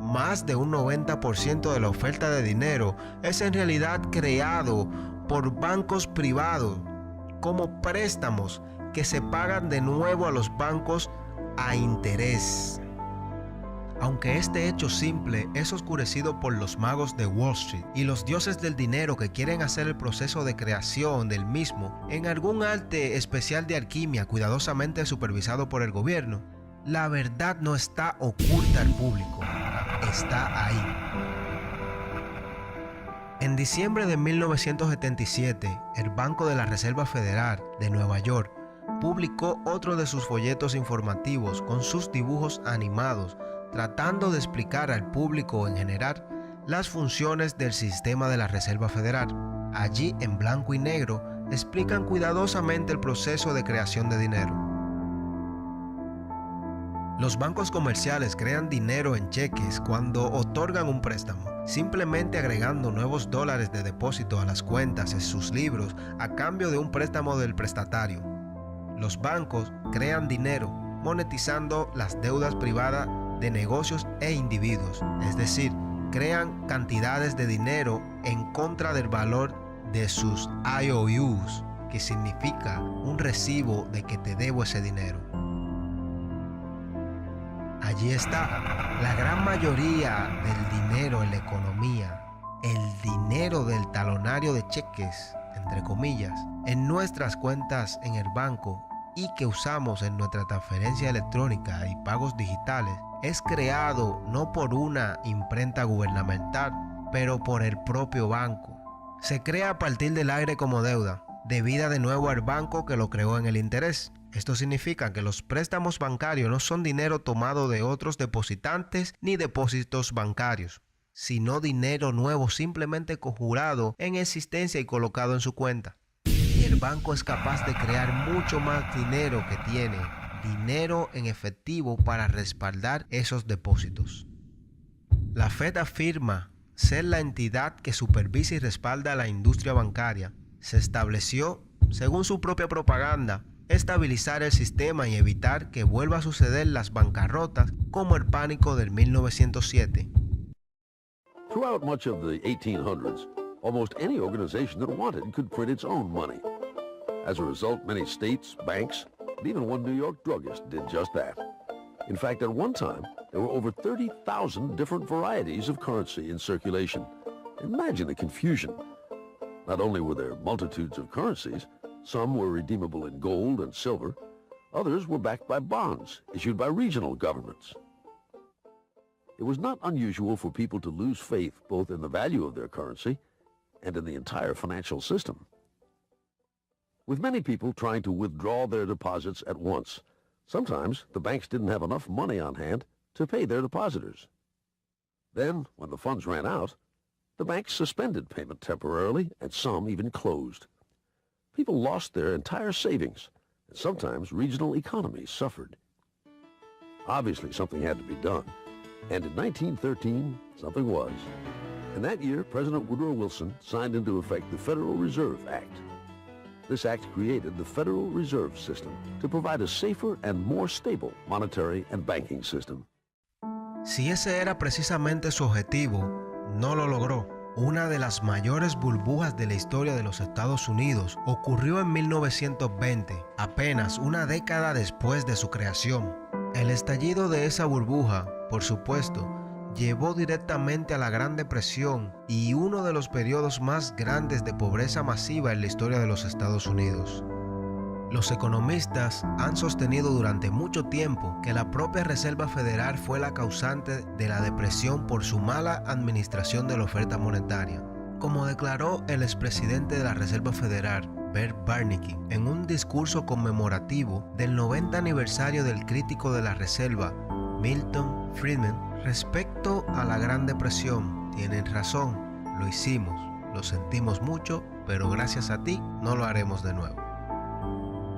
Más de un 90% de la oferta de dinero es en realidad creado por bancos privados como préstamos que se pagan de nuevo a los bancos a interés. Aunque este hecho simple es oscurecido por los magos de Wall Street y los dioses del dinero que quieren hacer el proceso de creación del mismo en algún arte especial de alquimia cuidadosamente supervisado por el gobierno, la verdad no está oculta al público, está ahí. En diciembre de 1977, el Banco de la Reserva Federal de Nueva York publicó otro de sus folletos informativos con sus dibujos animados, tratando de explicar al público en general las funciones del sistema de la Reserva Federal. Allí, en blanco y negro, explican cuidadosamente el proceso de creación de dinero. Los bancos comerciales crean dinero en cheques cuando otorgan un préstamo, simplemente agregando nuevos dólares de depósito a las cuentas en sus libros a cambio de un préstamo del prestatario. Los bancos crean dinero monetizando las deudas privadas de negocios e individuos, es decir, crean cantidades de dinero en contra del valor de sus IOUs, que significa un recibo de que te debo ese dinero. Allí está la gran mayoría del dinero en la economía, el dinero del talonario de cheques, entre comillas, en nuestras cuentas en el banco y que usamos en nuestra transferencia electrónica y pagos digitales, es creado no por una imprenta gubernamental, pero por el propio banco. Se crea a partir del aire como deuda, debida de nuevo al banco que lo creó en el interés. Esto significa que los préstamos bancarios no son dinero tomado de otros depositantes ni depósitos bancarios, sino dinero nuevo simplemente conjurado en existencia y colocado en su cuenta. Y el banco es capaz de crear mucho más dinero que tiene, dinero en efectivo para respaldar esos depósitos. La Fed afirma ser la entidad que supervisa y respalda a la industria bancaria. Se estableció, según su propia propaganda, estabilizar el sistema y evitar que vuelva a suceder las bancarrotas como el pánico del 1907. Throughout much of the 1800s, almost any organization that wanted could print its own money. As a result, many states, banks, and even one New York druggist did just that. In fact, at one time, there were over 30,000 different varieties of currency in circulation. Imagine the confusion. Not only were there multitudes of currencies, some were redeemable in gold and silver, others were backed by bonds issued by regional governments. It was not unusual for people to lose faith both in the value of their currency and in the entire financial system. With many people trying to withdraw their deposits at once, sometimes the banks didn't have enough money on hand to pay their depositors. Then, when the funds ran out, the banks suspended payment temporarily, and some even closed. People lost their entire savings, and sometimes regional economies suffered. Obviously, something had to be done, and in 1913, something was. And that year, President Woodrow Wilson signed into effect the Federal Reserve Act. This act created the Federal Reserve System to provide a safer and more stable monetary and banking system. Si ese era precisamente su objetivo, no lo logró. Una de las mayores burbujas de la historia de los Estados Unidos ocurrió en 1920, apenas una década después de su creación. El estallido de esa burbuja, por supuesto, llevó directamente a la Gran Depresión y uno de los periodos más grandes de pobreza masiva en la historia de los Estados Unidos. Los economistas han sostenido durante mucho tiempo que la propia Reserva Federal fue la causante de la depresión por su mala administración de la oferta monetaria. Como declaró el expresidente de la Reserva Federal, Bert Bernanke, en un discurso conmemorativo del 90 aniversario del crítico de la Reserva, Milton Friedman. Respecto a la Gran Depresión, tienen razón, lo hicimos, lo sentimos mucho, pero gracias a ti no lo haremos de nuevo.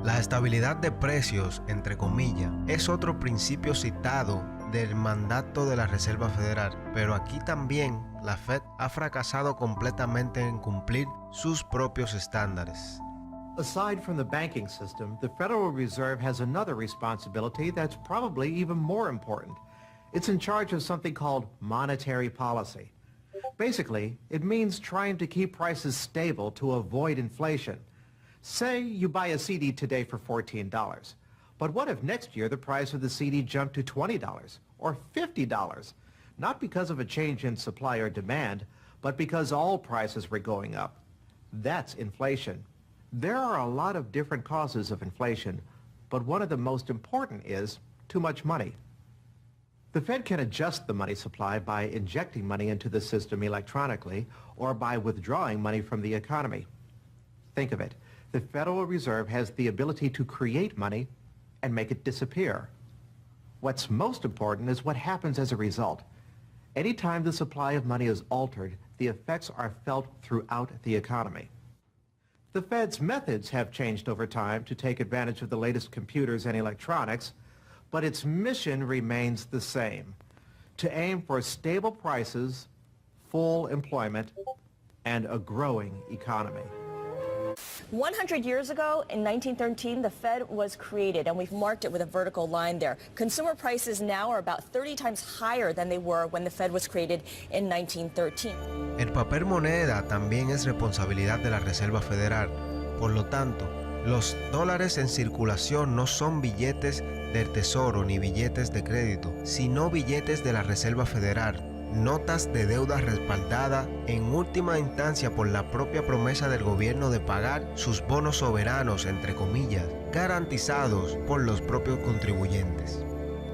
La estabilidad de precios, entre comillas, es otro principio citado del mandato de la Reserva Federal, pero aquí también la Fed ha fracasado completamente en cumplir sus propios estándares. Aside from the banking system, the Federal Reserve has another responsibility that's probably even more important. It's in charge of something called monetary policy. Basically, it means trying to keep prices stable to avoid inflation. Say you buy a CD today for $14, but what if next year the price of the CD jumped to $20 or $50? Not because of a change in supply or demand, but because all prices were going up. That's inflation. There are a lot of different causes of inflation, but one of the most important is too much money. The Fed can adjust the money supply by injecting money into the system electronically or by withdrawing money from the economy. Think of it. The Federal Reserve has the ability to create money and make it disappear. What's most important is what happens as a result. Anytime the supply of money is altered, the effects are felt throughout the economy. The Fed's methods have changed over time to take advantage of the latest computers and electronics, but its mission remains the same, to aim for stable prices, full employment, and a growing economy. 100 years ago, in 1913, the Fed was created, and we've marked it with a vertical line there. Consumer prices now are about 30 times higher than they were when the Fed was created in 1913. El papel moneda también es responsabilidad de la Reserva Federal. Por lo tanto, los dólares en circulación no son billetes del Tesoro ni billetes de crédito, sino billetes de la Reserva Federal. Notas de deuda respaldada en última instancia por la propia promesa del gobierno de pagar sus bonos soberanos, entre comillas, garantizados por los propios contribuyentes.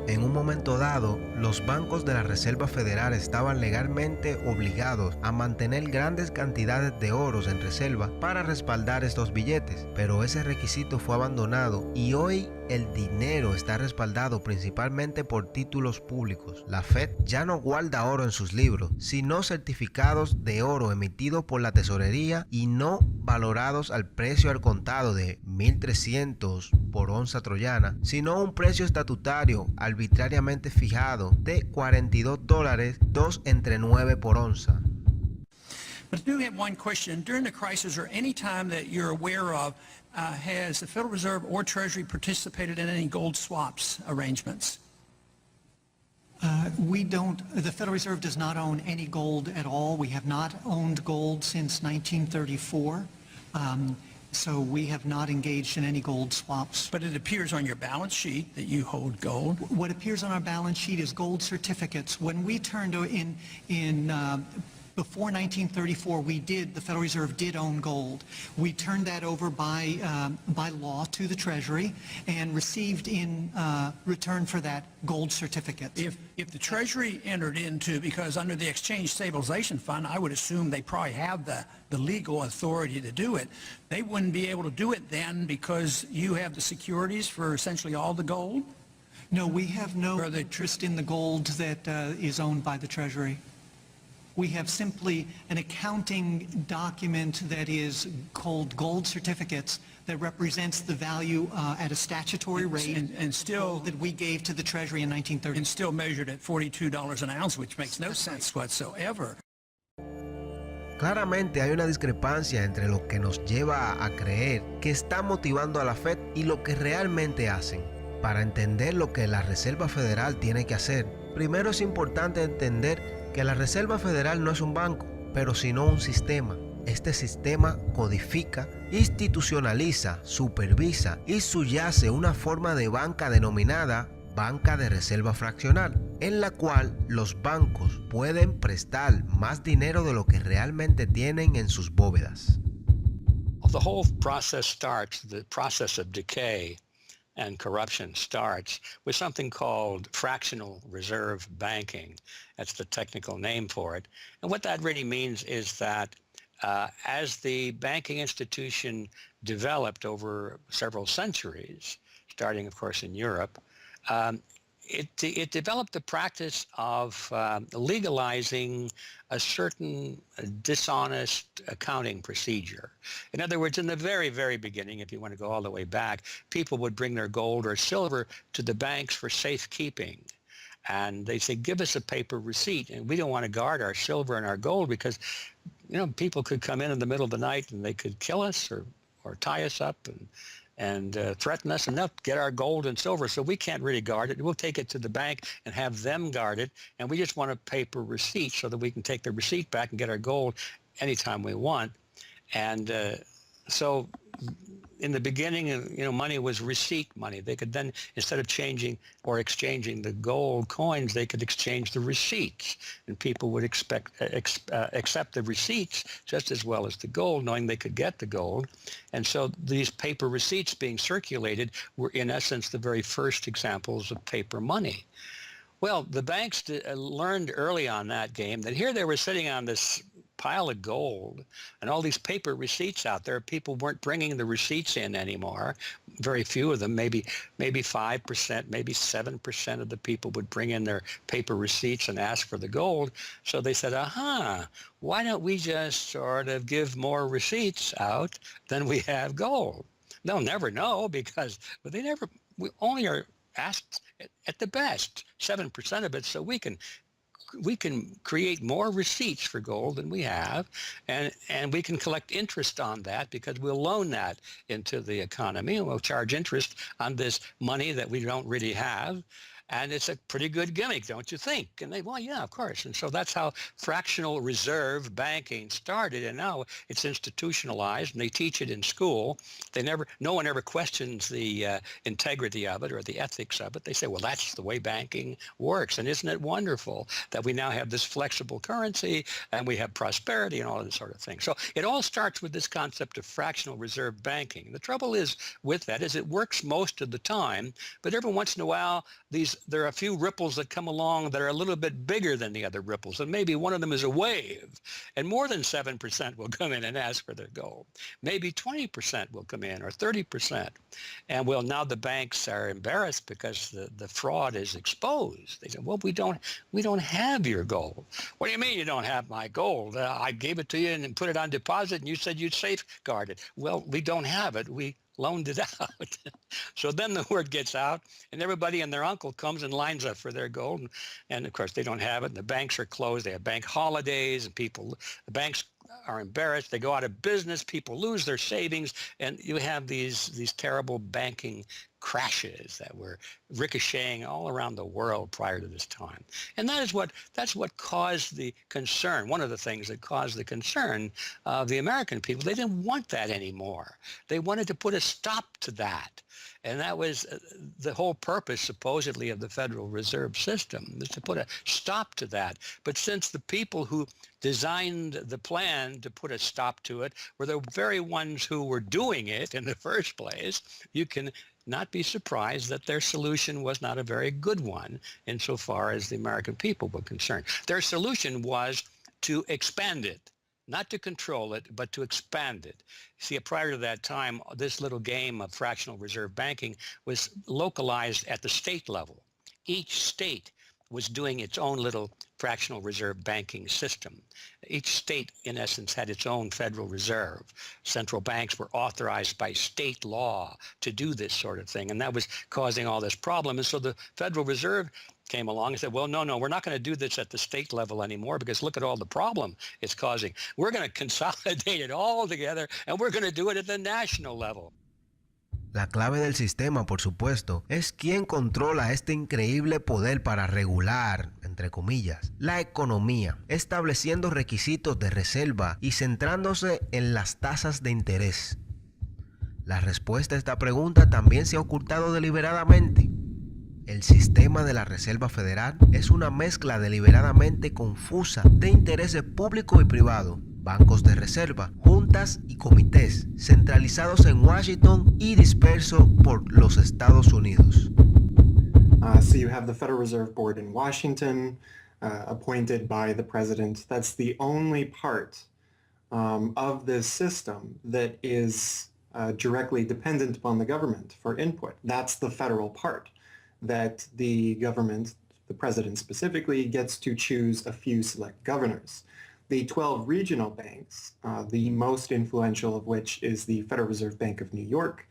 En un momento dado, los bancos de la Reserva Federal estaban legalmente obligados a mantener grandes cantidades de oros en reserva para respaldar estos billetes, pero ese requisito fue abandonado y hoy el dinero está respaldado principalmente por títulos públicos. La Fed ya no guarda oro en sus libros, sino certificados de oro emitidos por la tesorería y no valorados al precio al contado de 1.300 por onza troyana, sino un precio estatutario arbitrariamente fijado de $42, 2 entre 9 por onza. But I do have one question. During the crisis or any time that you're aware of, has the Federal Reserve or Treasury participated in any gold swaps arrangements? The Federal Reserve does not own any gold at all. We have not owned gold since 1934. So we have not engaged in any gold swaps. But it appears on your balance sheet that you hold gold. What appears on our balance sheet is gold certificates. When we turned before 1934, the Federal Reserve did own gold. We turned that over by law to the Treasury and received in return for that gold certificate. If the Treasury entered into, because under the Exchange Stabilization Fund, I would assume they probably have the legal authority to do it. They wouldn't be able to do it then because you have the securities for essentially all the gold? No, we have no interest in the gold that is owned by the Treasury. We have simply an accounting document that is called gold certificates that represents the value at a statutory rate and still that we gave to the Treasury in 1930. And still measured at $42 an ounce, which makes no sense whatsoever. Claramente hay una discrepancia entre lo que nos lleva a creer que está motivando a la Fed y lo que realmente hacen. Para entender lo que la Reserva Federal tiene que hacer, primero es importante entender que la Reserva Federal no es un banco, pero sino un sistema. Este sistema codifica, institucionaliza, supervisa y subyace una forma de banca denominada banca de reserva fraccional, en la cual los bancos pueden prestar más dinero de lo que realmente tienen en sus bóvedas. The whole process starts, the process of decay and corruption starts with something called fractional reserve banking. That's the technical name for it. And what that really means is that as the banking institution developed over several centuries, starting, of course, in Europe, it developed the practice of legalizing a certain dishonest accounting procedure. In other words, in the very, very beginning, if you want to go all the way back, people would bring their gold or silver to the banks for safekeeping. And they say, give us a paper receipt. And we don't want to guard our silver and our gold because, you know, people could come in the middle of the night and they could kill us or tie us up and threaten us, and they'll get our gold and silver. So we can't really guard it. We'll take it to the bank and have them guard it. And we just want a paper receipt so that we can take the receipt back and get our gold anytime we want. And so in the beginning, you know, money was receipt money. They could then, instead of changing or exchanging the gold coins, they could exchange the receipts, and people would accept the receipts just as well as the gold, knowing they could get the gold. And so these paper receipts being circulated were, in essence, the very first examples of paper money. Well, the banks learned early on that game that here they were sitting on this pile of gold and all these paper receipts out there. People weren't bringing the receipts in anymore. Very few of them, maybe 5%, maybe 7% of the people would bring in their paper receipts and ask for the gold. So they said, why don't we just sort of give more receipts out than we have gold? They'll never know because we only are asked at the best 7% of it, so we can create more receipts for gold than we have, and we can collect interest on that because we'll loan that into the economy and we'll charge interest on this money that we don't really have. And it's a pretty good gimmick, don't you think? And they, well, yeah, of course. And so that's how fractional reserve banking started. And now it's institutionalized, and they teach it in school. No one ever questions the integrity of it or the ethics of it. They say, well, that's the way banking works. And isn't it wonderful that we now have this flexible currency and we have prosperity and all of this sort of thing? So it all starts with this concept of fractional reserve banking. The trouble is with that is it works most of the time, but every once in a while, there are a few ripples that come along that are a little bit bigger than the other ripples, and maybe one of them is a wave, and more than 7% will come in and ask for their gold. Maybe 20% will come in, or 30%. And well, now the banks are embarrassed because the fraud is exposed. They say, well, we don't have your gold. What do you mean you don't have my gold? I gave it to you and put it on deposit, and you said you'd safeguard it. Well, we don't have it. We loaned it out. So then the word gets out, and everybody and their uncle comes and lines up for their gold. And of course, they don't have it, and the banks are closed. They have bank holidays, and the banks are embarrassed. They go out of business. People lose their savings, and you have these terrible banking crashes that were ricocheting all around the world prior to this time. And that's what caused the concern. One of the things that caused the concern of the American people, they didn't want that anymore. They wanted to put a stop to that. And that was the whole purpose, supposedly, of the Federal Reserve System, was to put a stop to that. But since the people who designed the plan to put a stop to it were the very ones who were doing it in the first place, you can not be surprised that their solution was not a very good one insofar as the American people were concerned. Their solution was to expand it, not to control it, but to expand it. See, prior to that time, this little game of fractional reserve banking was localized at the state level. Each state was doing its own little fractional reserve banking system. Each state, in essence, had its own Federal Reserve. Central banks were authorized by state law to do this sort of thing, and that was causing all this problem. And so the Federal Reserve came along and said, well, no, we're not going to do this at the state level anymore because look at all the problem it's causing. We're going to consolidate it all together, and we're going to do it at the national level. La clave del sistema, por supuesto, es quién controla este increíble poder para regular, entre comillas, la economía, estableciendo requisitos de reserva y centrándose en las tasas de interés. La respuesta a esta pregunta también se ha ocultado deliberadamente. El sistema de la Reserva Federal es una mezcla deliberadamente confusa de intereses públicos y privados, bancos de reserva, juntas y comités, centralizados en Washington y dispersos por los Estados Unidos. So you have the Federal Reserve Board in Washington, appointed by the president. That's the only part of this system that is directly dependent upon the government for input. That's the federal part. that the government, the president specifically, gets to choose a few select governors. The 12 regional banks, the most influential of which is the Federal Reserve Bank of New York,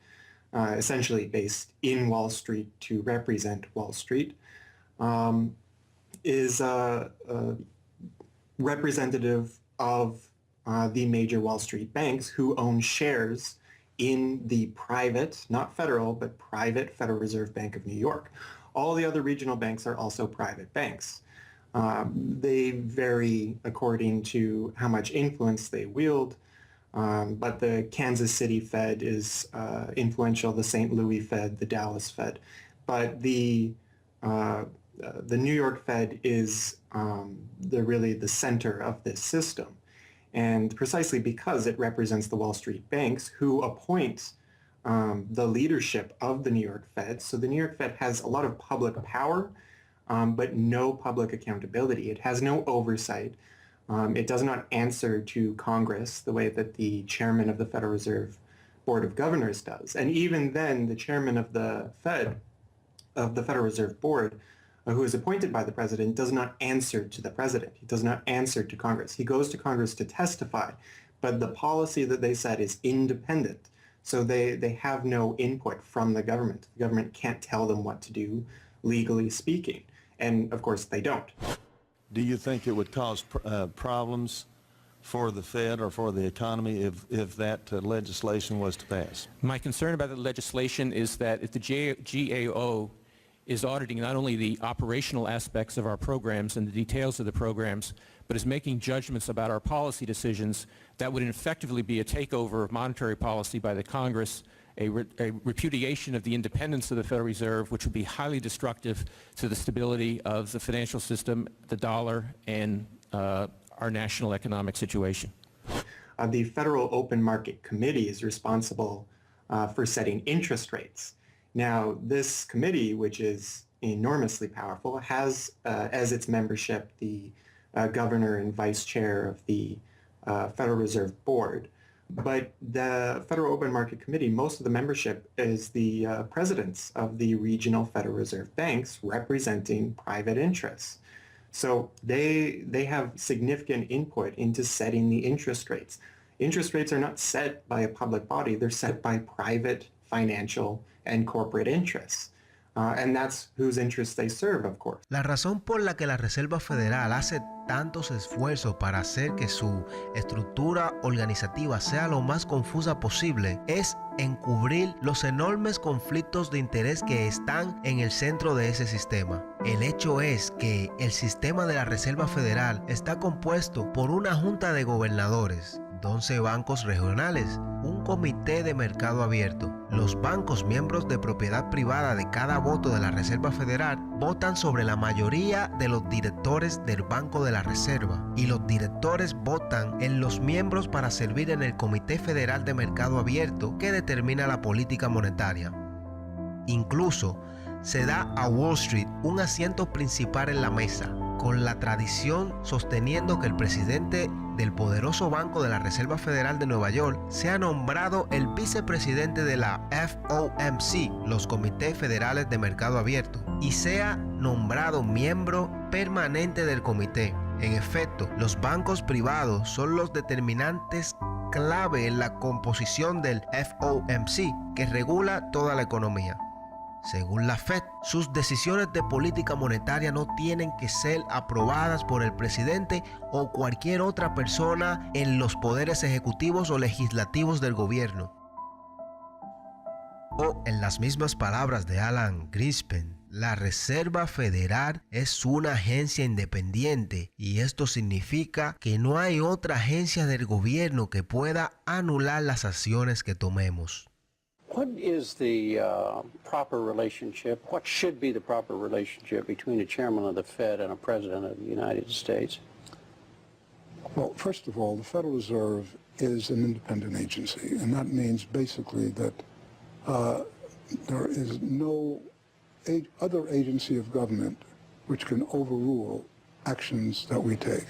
essentially based in Wall Street to represent Wall Street, is representative of the major Wall Street banks who own shares in the private, not federal, but private Federal Reserve Bank of New York. All the other regional banks are also private banks. They vary according to how much influence they wield, but the Kansas City Fed is influential, the St. Louis Fed, the Dallas Fed. But the New York Fed is really the center of this system. And precisely because it represents the Wall Street banks who appoint the leadership of the New York Fed. So the New York Fed has a lot of public power, but no public accountability. It has no oversight. It does not answer to Congress the way that the chairman of the Federal Reserve Board of Governors does. And even then, the chairman of the Federal Reserve Board, who is appointed by the president, does not answer to the president. He does not answer to Congress. He goes to Congress to testify, but the policy that they set is independent. So they have no input from the government. The government can't tell them what to do, legally speaking. And of course, they don't. Do you think it would cause problems for the Fed or for the economy if that legislation was to pass? My concern about the legislation is that if the GAO is auditing not only the operational aspects of our programs and the details of the programs, but is making judgments about our policy decisions, that would effectively be a takeover of monetary policy by the Congress, a repudiation of the independence of the Federal Reserve, which would be highly destructive to the stability of the financial system, the dollar, and our national economic situation. The Federal Open Market Committee is responsible for setting interest rates. Now, this committee, which is enormously powerful, has as its membership the governor and vice chair of the Federal Reserve Board. But the Federal Open Market Committee, most of the membership is the presidents of the regional Federal Reserve banks representing private interests. So they have significant input into setting the interest rates. Interest rates are not set by a public body, they're set by private financial and corporate interests. And that's whose interests they serve, of course. La razón por la que la Reserva Federal hace tantos esfuerzos para hacer que su estructura organizativa sea lo más confusa posible es encubrir los enormes conflictos de interés que están en el centro de ese sistema. El hecho es que el sistema de la Reserva Federal está compuesto por una junta de gobernadores, 12 bancos regionales, un comité de mercado abierto. Los bancos miembros de propiedad privada de cada voto de la Reserva Federal votan sobre la mayoría de los directores del Banco de la Reserva y los directores votan en los miembros para servir en el Comité Federal de Mercado Abierto que determina la política monetaria. Incluso se da a Wall Street un asiento principal en la mesa, con la tradición sosteniendo que el presidente del poderoso Banco de la Reserva Federal de Nueva York sea nombrado el vicepresidente de la FOMC, los Comités Federales de Mercado Abierto, y sea nombrado miembro permanente del comité. En efecto, los bancos privados son los determinantes clave en la composición del FOMC, que regula toda la economía. Según la Fed, sus decisiones de política monetaria no tienen que ser aprobadas por el presidente o cualquier otra persona en los poderes ejecutivos o legislativos del gobierno. O, en las mismas palabras de Alan Greenspan, la Reserva Federal es una agencia independiente y esto significa que no hay otra agencia del gobierno que pueda anular las acciones que tomemos. What is the proper relationship, what should be the proper relationship between a chairman of the Fed and a president of the United States? Well, first of all, the Federal Reserve is an independent agency, and that means basically that there is no other agency of government which can overrule actions that we take.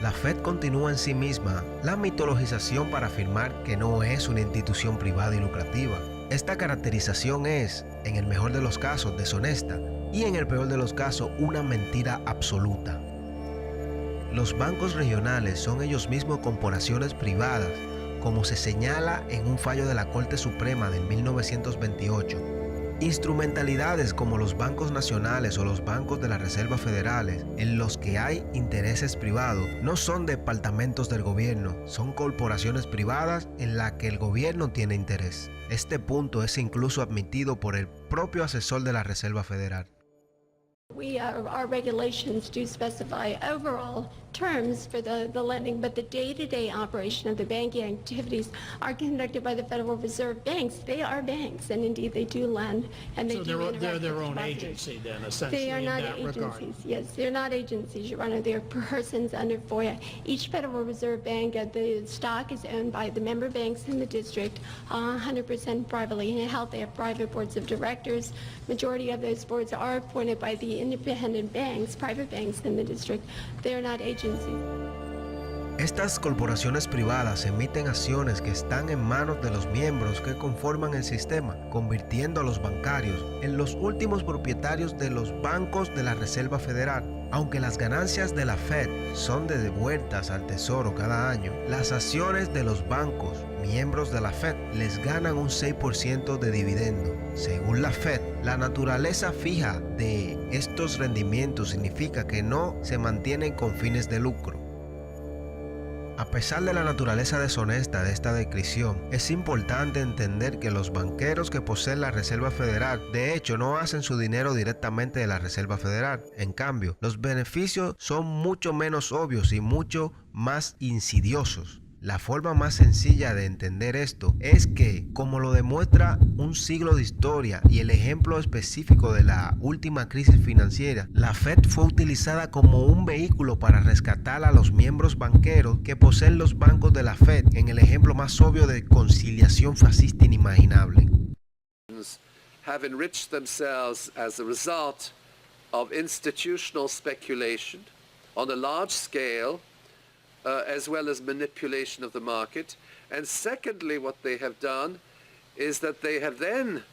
La Fed continúa en sí misma la mitologización para afirmar que no es una institución privada y lucrativa. Esta caracterización es, en el mejor de los casos, deshonesta y en el peor de los casos, una mentira absoluta. Los bancos regionales son ellos mismos corporaciones privadas, como se señala en un fallo de la Corte Suprema de 1928. Instrumentalidades como los bancos nacionales o los bancos de las reservas federales, en los que hay intereses privados, no son departamentos del gobierno, son corporaciones privadas en las que el gobierno tiene interés. Este punto es incluso admitido por el propio asesor de la Reserva Federal. Our regulations do specify overall terms for the lending, but the day-to-day operation of the banking activities are conducted by the Federal Reserve banks. They are banks, and indeed they do lend, and they do interact they're their with own depositors. agency then, essentially, They are not in that agencies, regard. yes. They're not agencies, Your Honor. They're persons under FOIA. Each Federal Reserve Bank, the stock is owned by the member banks in the district, 100% privately held. They have private boards of directors. Majority of those boards are appointed by the independent banks, private banks in the district. They are not agencies. Estas corporaciones privadas emiten acciones que están en manos de los miembros que conforman el sistema, convirtiendo a los bancarios en los últimos propietarios de los bancos de la Reserva Federal. Aunque las ganancias de la Fed son devueltas al Tesoro cada año, las acciones de los bancos, miembros de la Fed, les ganan un 6% de dividendo. Según la Fed, la naturaleza fija de estos rendimientos significa que no se mantienen con fines de lucro. A pesar de la naturaleza deshonesta de esta descripción, es importante entender que los banqueros que poseen la Reserva Federal, de hecho, no hacen su dinero directamente de la Reserva Federal. En cambio, los beneficios son mucho menos obvios y mucho más insidiosos. La forma más sencilla de entender esto es que, como lo demuestra un siglo de historia y el ejemplo específico de la última crisis financiera, la Fed fue utilizada como un vehículo para rescatar a los miembros banqueros que poseen los bancos de la Fed, en el ejemplo más obvio de conciliación fascista inimaginable. Have enriched themselves as a result of institutional speculation on a large scale, as well as manipulation of the market. And secondly, what they have done is that they have then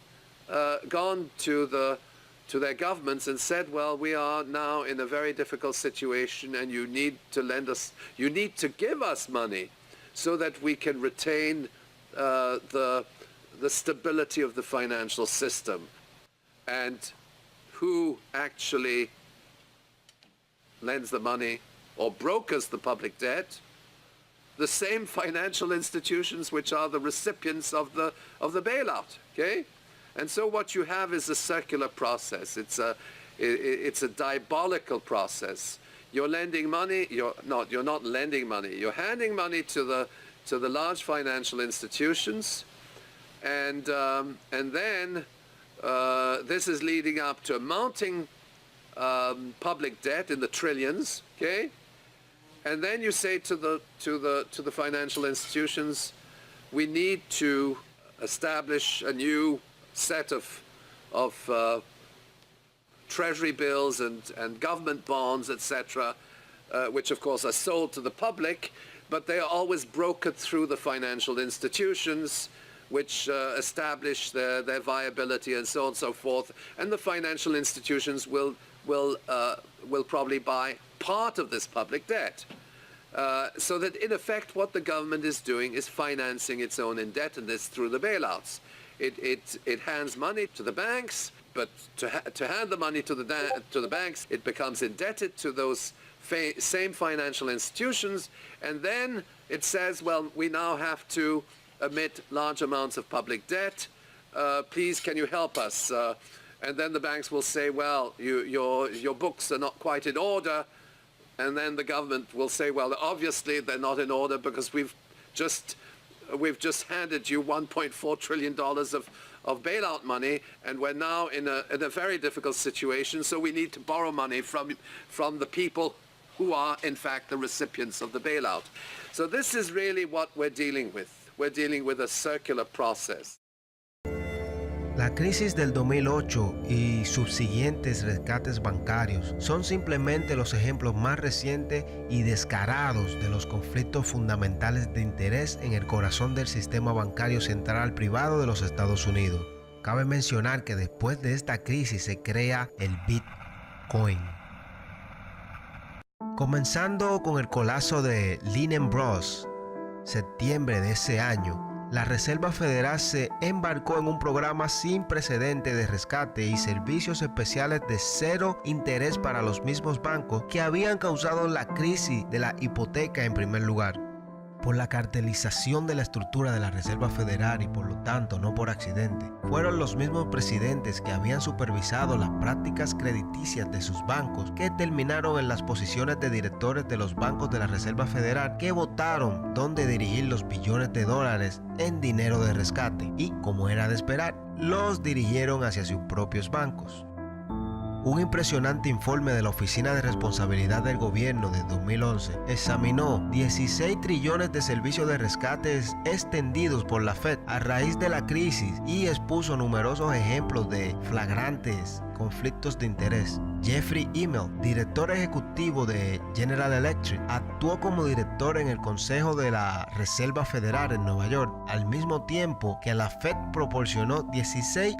gone to their governments and said, well, we are now in a very difficult situation and you need to lend us, you need to give us money so that we can retain the stability of the financial system. And who actually lends the money or brokers the public debt? The same financial institutions which are the recipients of the bailout, okay? And so what you have is a circular process. It's a diabolical process. You're lending money, you're not lending money. You're handing money to the large financial institutions, and then this is leading up to a mounting public debt in the trillions, okay? And then you say to the financial institutions, we need to establish a new set of treasury bills and government bonds, etc., which of course are sold to the public, but they are always brokered through the financial institutions, which establish their viability and so on and so forth. And the financial institutions will probably buy part of this public debt. So that in effect what the government is doing is financing its own indebtedness through the bailouts. It hands money to the banks, but to hand the money to the banks, it becomes indebted to those same financial institutions, and then it says, well, we now have to emit large amounts of public debt. Please, can you help us? And then the banks will say, well, your books are not quite in order. And then the government will say, well, obviously they're not in order because we've just handed you $1.4 trillion of bailout money, and we're now in a very difficult situation, so we need to borrow money from the people who are, in fact, the recipients of the bailout. So this is really what we're dealing with. We're dealing with a circular process. La crisis del 2008 y subsiguientes rescates bancarios son simplemente los ejemplos más recientes y descarados de los conflictos fundamentales de interés en el corazón del sistema bancario central privado de los Estados Unidos. Cabe mencionar que después de esta crisis se crea el Bitcoin. Comenzando con el colapso de Lehman Bros. Septiembre de ese año, la Reserva Federal se embarcó en un programa sin precedente de rescate y servicios especiales de cero interés para los mismos bancos que habían causado la crisis de la hipoteca en primer lugar. Por la cartelización de la estructura de la Reserva Federal y por lo tanto no por accidente, fueron los mismos presidentes que habían supervisado las prácticas crediticias de sus bancos que terminaron en las posiciones de directores de los bancos de la Reserva Federal que votaron dónde dirigir los billones de dólares en dinero de rescate y, como era de esperar, los dirigieron hacia sus propios bancos. Un impresionante informe de la Oficina de Responsabilidad del Gobierno de 2011 examinó 16 trillones de servicios de rescates extendidos por la Fed a raíz de la crisis y expuso numerosos ejemplos de flagrantes conflictos de interés. Jeffrey Immelt, director ejecutivo de General Electric, actuó como director en el Consejo de la Reserva Federal en Nueva York, al mismo tiempo que la Fed proporcionó 16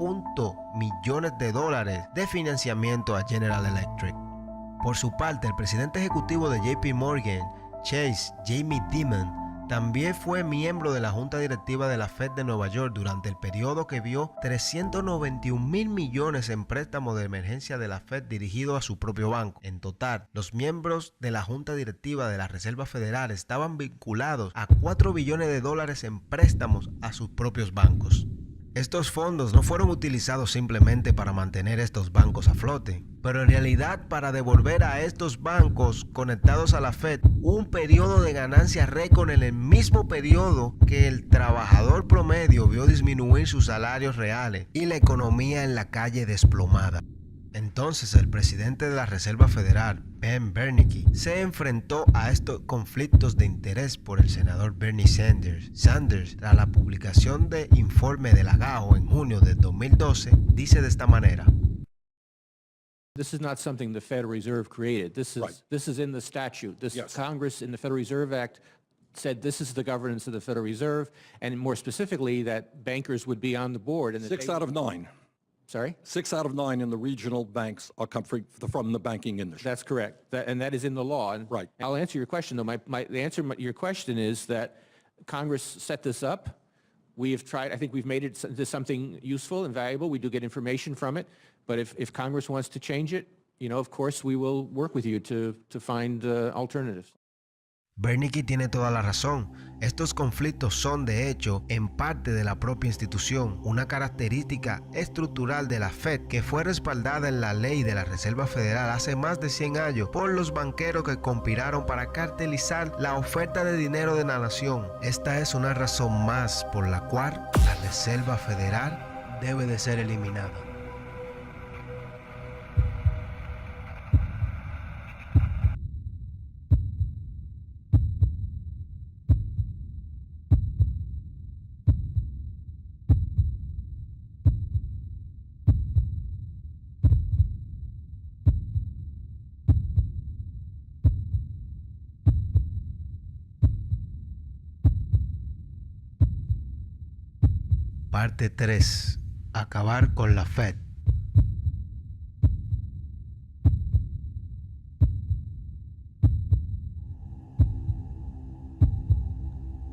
millones de dólares de financiamiento a General Electric. Por su parte, el presidente ejecutivo de JP Morgan Chase, Jamie Dimon, también fue miembro de la Junta Directiva de la Fed de Nueva York durante el periodo que vio 391 mil millones en préstamos de emergencia de la Fed dirigidos a su propio banco. En total, los miembros de la Junta Directiva de la Reserva Federal estaban vinculados a 4 billones de dólares en préstamos a sus propios bancos. Estos fondos no fueron utilizados simplemente para mantener estos bancos a flote, pero en realidad para devolver a estos bancos conectados a la Fed un periodo de ganancia récord en el mismo periodo que el trabajador promedio vio disminuir sus salarios reales y la economía en la calle desplomada. Entonces el presidente de la Reserva Federal, Ben Bernanke, se enfrentó a estos conflictos de interés por el senador Bernie Sanders. Sanders, tras la publicación del informe de la GAO en junio de 2012, dice de esta manera: This is not something the Federal Reserve created. This is in the statute. Congress in the Federal Reserve Act said this is the governance of the Federal Reserve, and more specifically that bankers would be on the board. And 6 out of 9. Sorry? 6 out of 9 in the regional banks are come from the banking industry. That's correct. And that is in the law. And right. I'll answer your question, though. The answer to your question is that Congress set this up. We have tried, I think we've made it into something useful and valuable. We do get information from it. But if Congress wants to change it, you know, of course, we will work with you to find alternatives. Bernanke tiene toda la razón. Estos conflictos son, de hecho, en parte de la propia institución, una característica estructural de la Fed que fue respaldada en la ley de la Reserva Federal hace más de 100 años por los banqueros que conspiraron para cartelizar la oferta de dinero de la nación. Esta es una razón más por la cual la Reserva Federal debe de ser eliminada. Parte 3. Acabar con la Fed.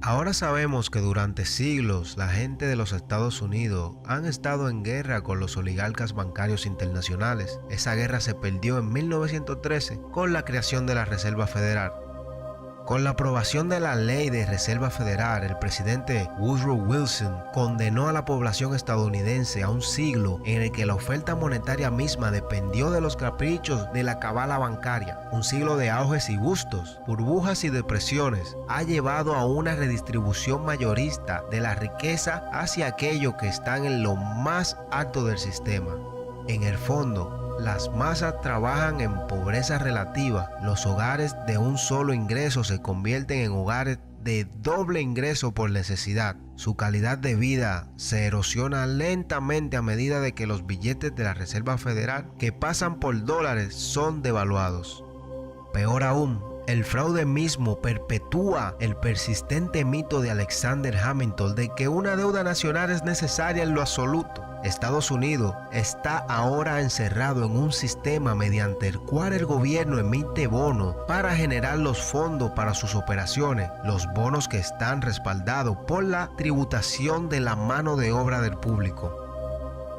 Ahora sabemos que durante siglos la gente de los Estados Unidos han estado en guerra con los oligarcas bancarios internacionales. Esa guerra se perdió en 1913 con la creación de la Reserva Federal. Con la aprobación de la Ley de Reserva Federal, el presidente Woodrow Wilson condenó a la población estadounidense a un siglo en el que la oferta monetaria misma dependió de los caprichos de la cabala bancaria. Un siglo de auges y bustos, burbujas y depresiones ha llevado a una redistribución mayorista de la riqueza hacia aquellos que están en lo más alto del sistema. En el fondo, las masas trabajan en pobreza relativa. Los hogares de un solo ingreso se convierten en hogares de doble ingreso por necesidad. Su calidad de vida se erosiona lentamente a medida de que los billetes de la Reserva Federal que pasan por dólares son devaluados. Peor aún, el fraude mismo perpetúa el persistente mito de Alexander Hamilton de que una deuda nacional es necesaria en lo absoluto. Estados Unidos está ahora encerrado en un sistema mediante el cual el gobierno emite bonos para generar los fondos para sus operaciones, los bonos que están respaldados por la tributación de la mano de obra del público.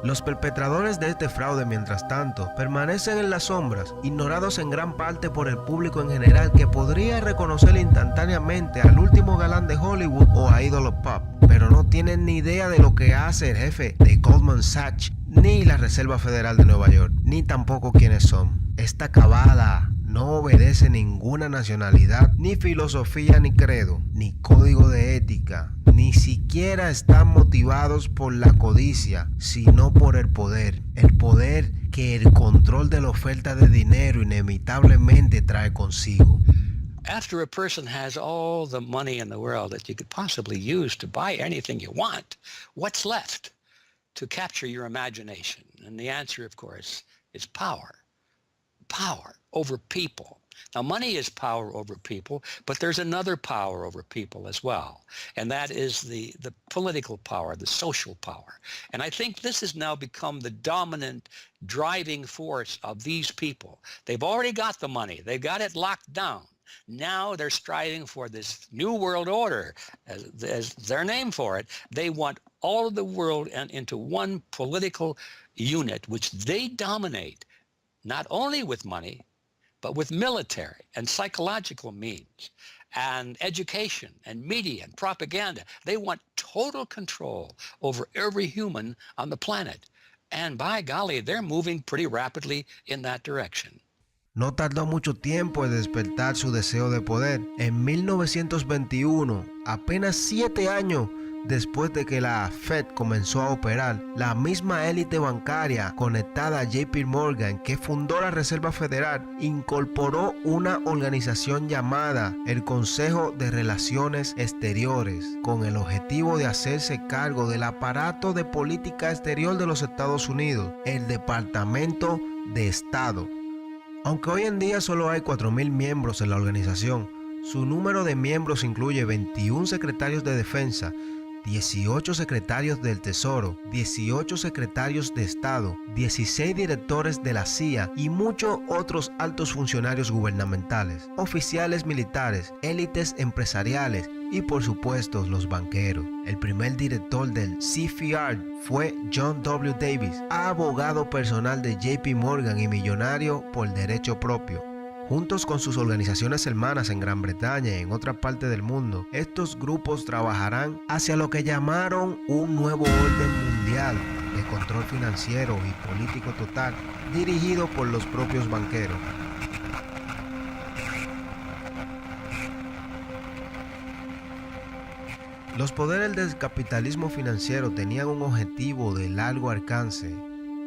Los perpetradores de este fraude, mientras tanto, permanecen en las sombras, ignorados en gran parte por el público en general, que podría reconocer instantáneamente al último galán de Hollywood o a Idol of Pop, pero no tienen ni idea de lo que hace el jefe de Goldman Sachs, ni la Reserva Federal de Nueva York, ni tampoco quiénes son. Esta cabala no obedece ninguna nacionalidad, ni filosofía, ni credo, ni código de ética. Ni siquiera están motivados por la codicia, sino por el poder que el control de la oferta de dinero inevitablemente trae consigo. After a person has all the money in the world that you could possibly use to buy anything you want, what's left to capture your imagination? And the answer, of course, is power. Power over people. Now, money is power over people, but there's another power over people as well, and that is the political power, the social power. And I think this has now become the dominant driving force of these people. They've already got the money. They've got it locked down. Now they're striving for this new world order, as their name for it. They want all of the world into one political unit, which they dominate, not only with money, but with military and psychological means and education and media and propaganda. They want total control over every human on the planet. And by golly, they're moving pretty rapidly in that direction. No tardó mucho tiempo en despertar su deseo de poder. En 1921, apenas 7 años después de que la Fed comenzó a operar, la misma élite bancaria conectada a JP Morgan que fundó la Reserva Federal incorporó una organización llamada el Consejo de Relaciones Exteriores con el objetivo de hacerse cargo del aparato de política exterior de los Estados Unidos, el Departamento de Estado. Aunque hoy en día solo hay 4,000 miembros en la organización, su número de miembros incluye 21 secretarios de defensa, 18 secretarios del Tesoro, 18 secretarios de Estado, 16 directores de la CIA y muchos otros altos funcionarios gubernamentales, oficiales militares, élites empresariales y por supuesto los banqueros. El primer director del CFR fue John W. Davis, abogado personal de JP Morgan y millonario por derecho propio. Juntos con sus organizaciones hermanas en Gran Bretaña y en otras partes del mundo, estos grupos trabajarán hacia lo que llamaron un nuevo orden mundial de control financiero y político total, dirigido por los propios banqueros. Los poderes del capitalismo financiero tenían un objetivo de largo alcance,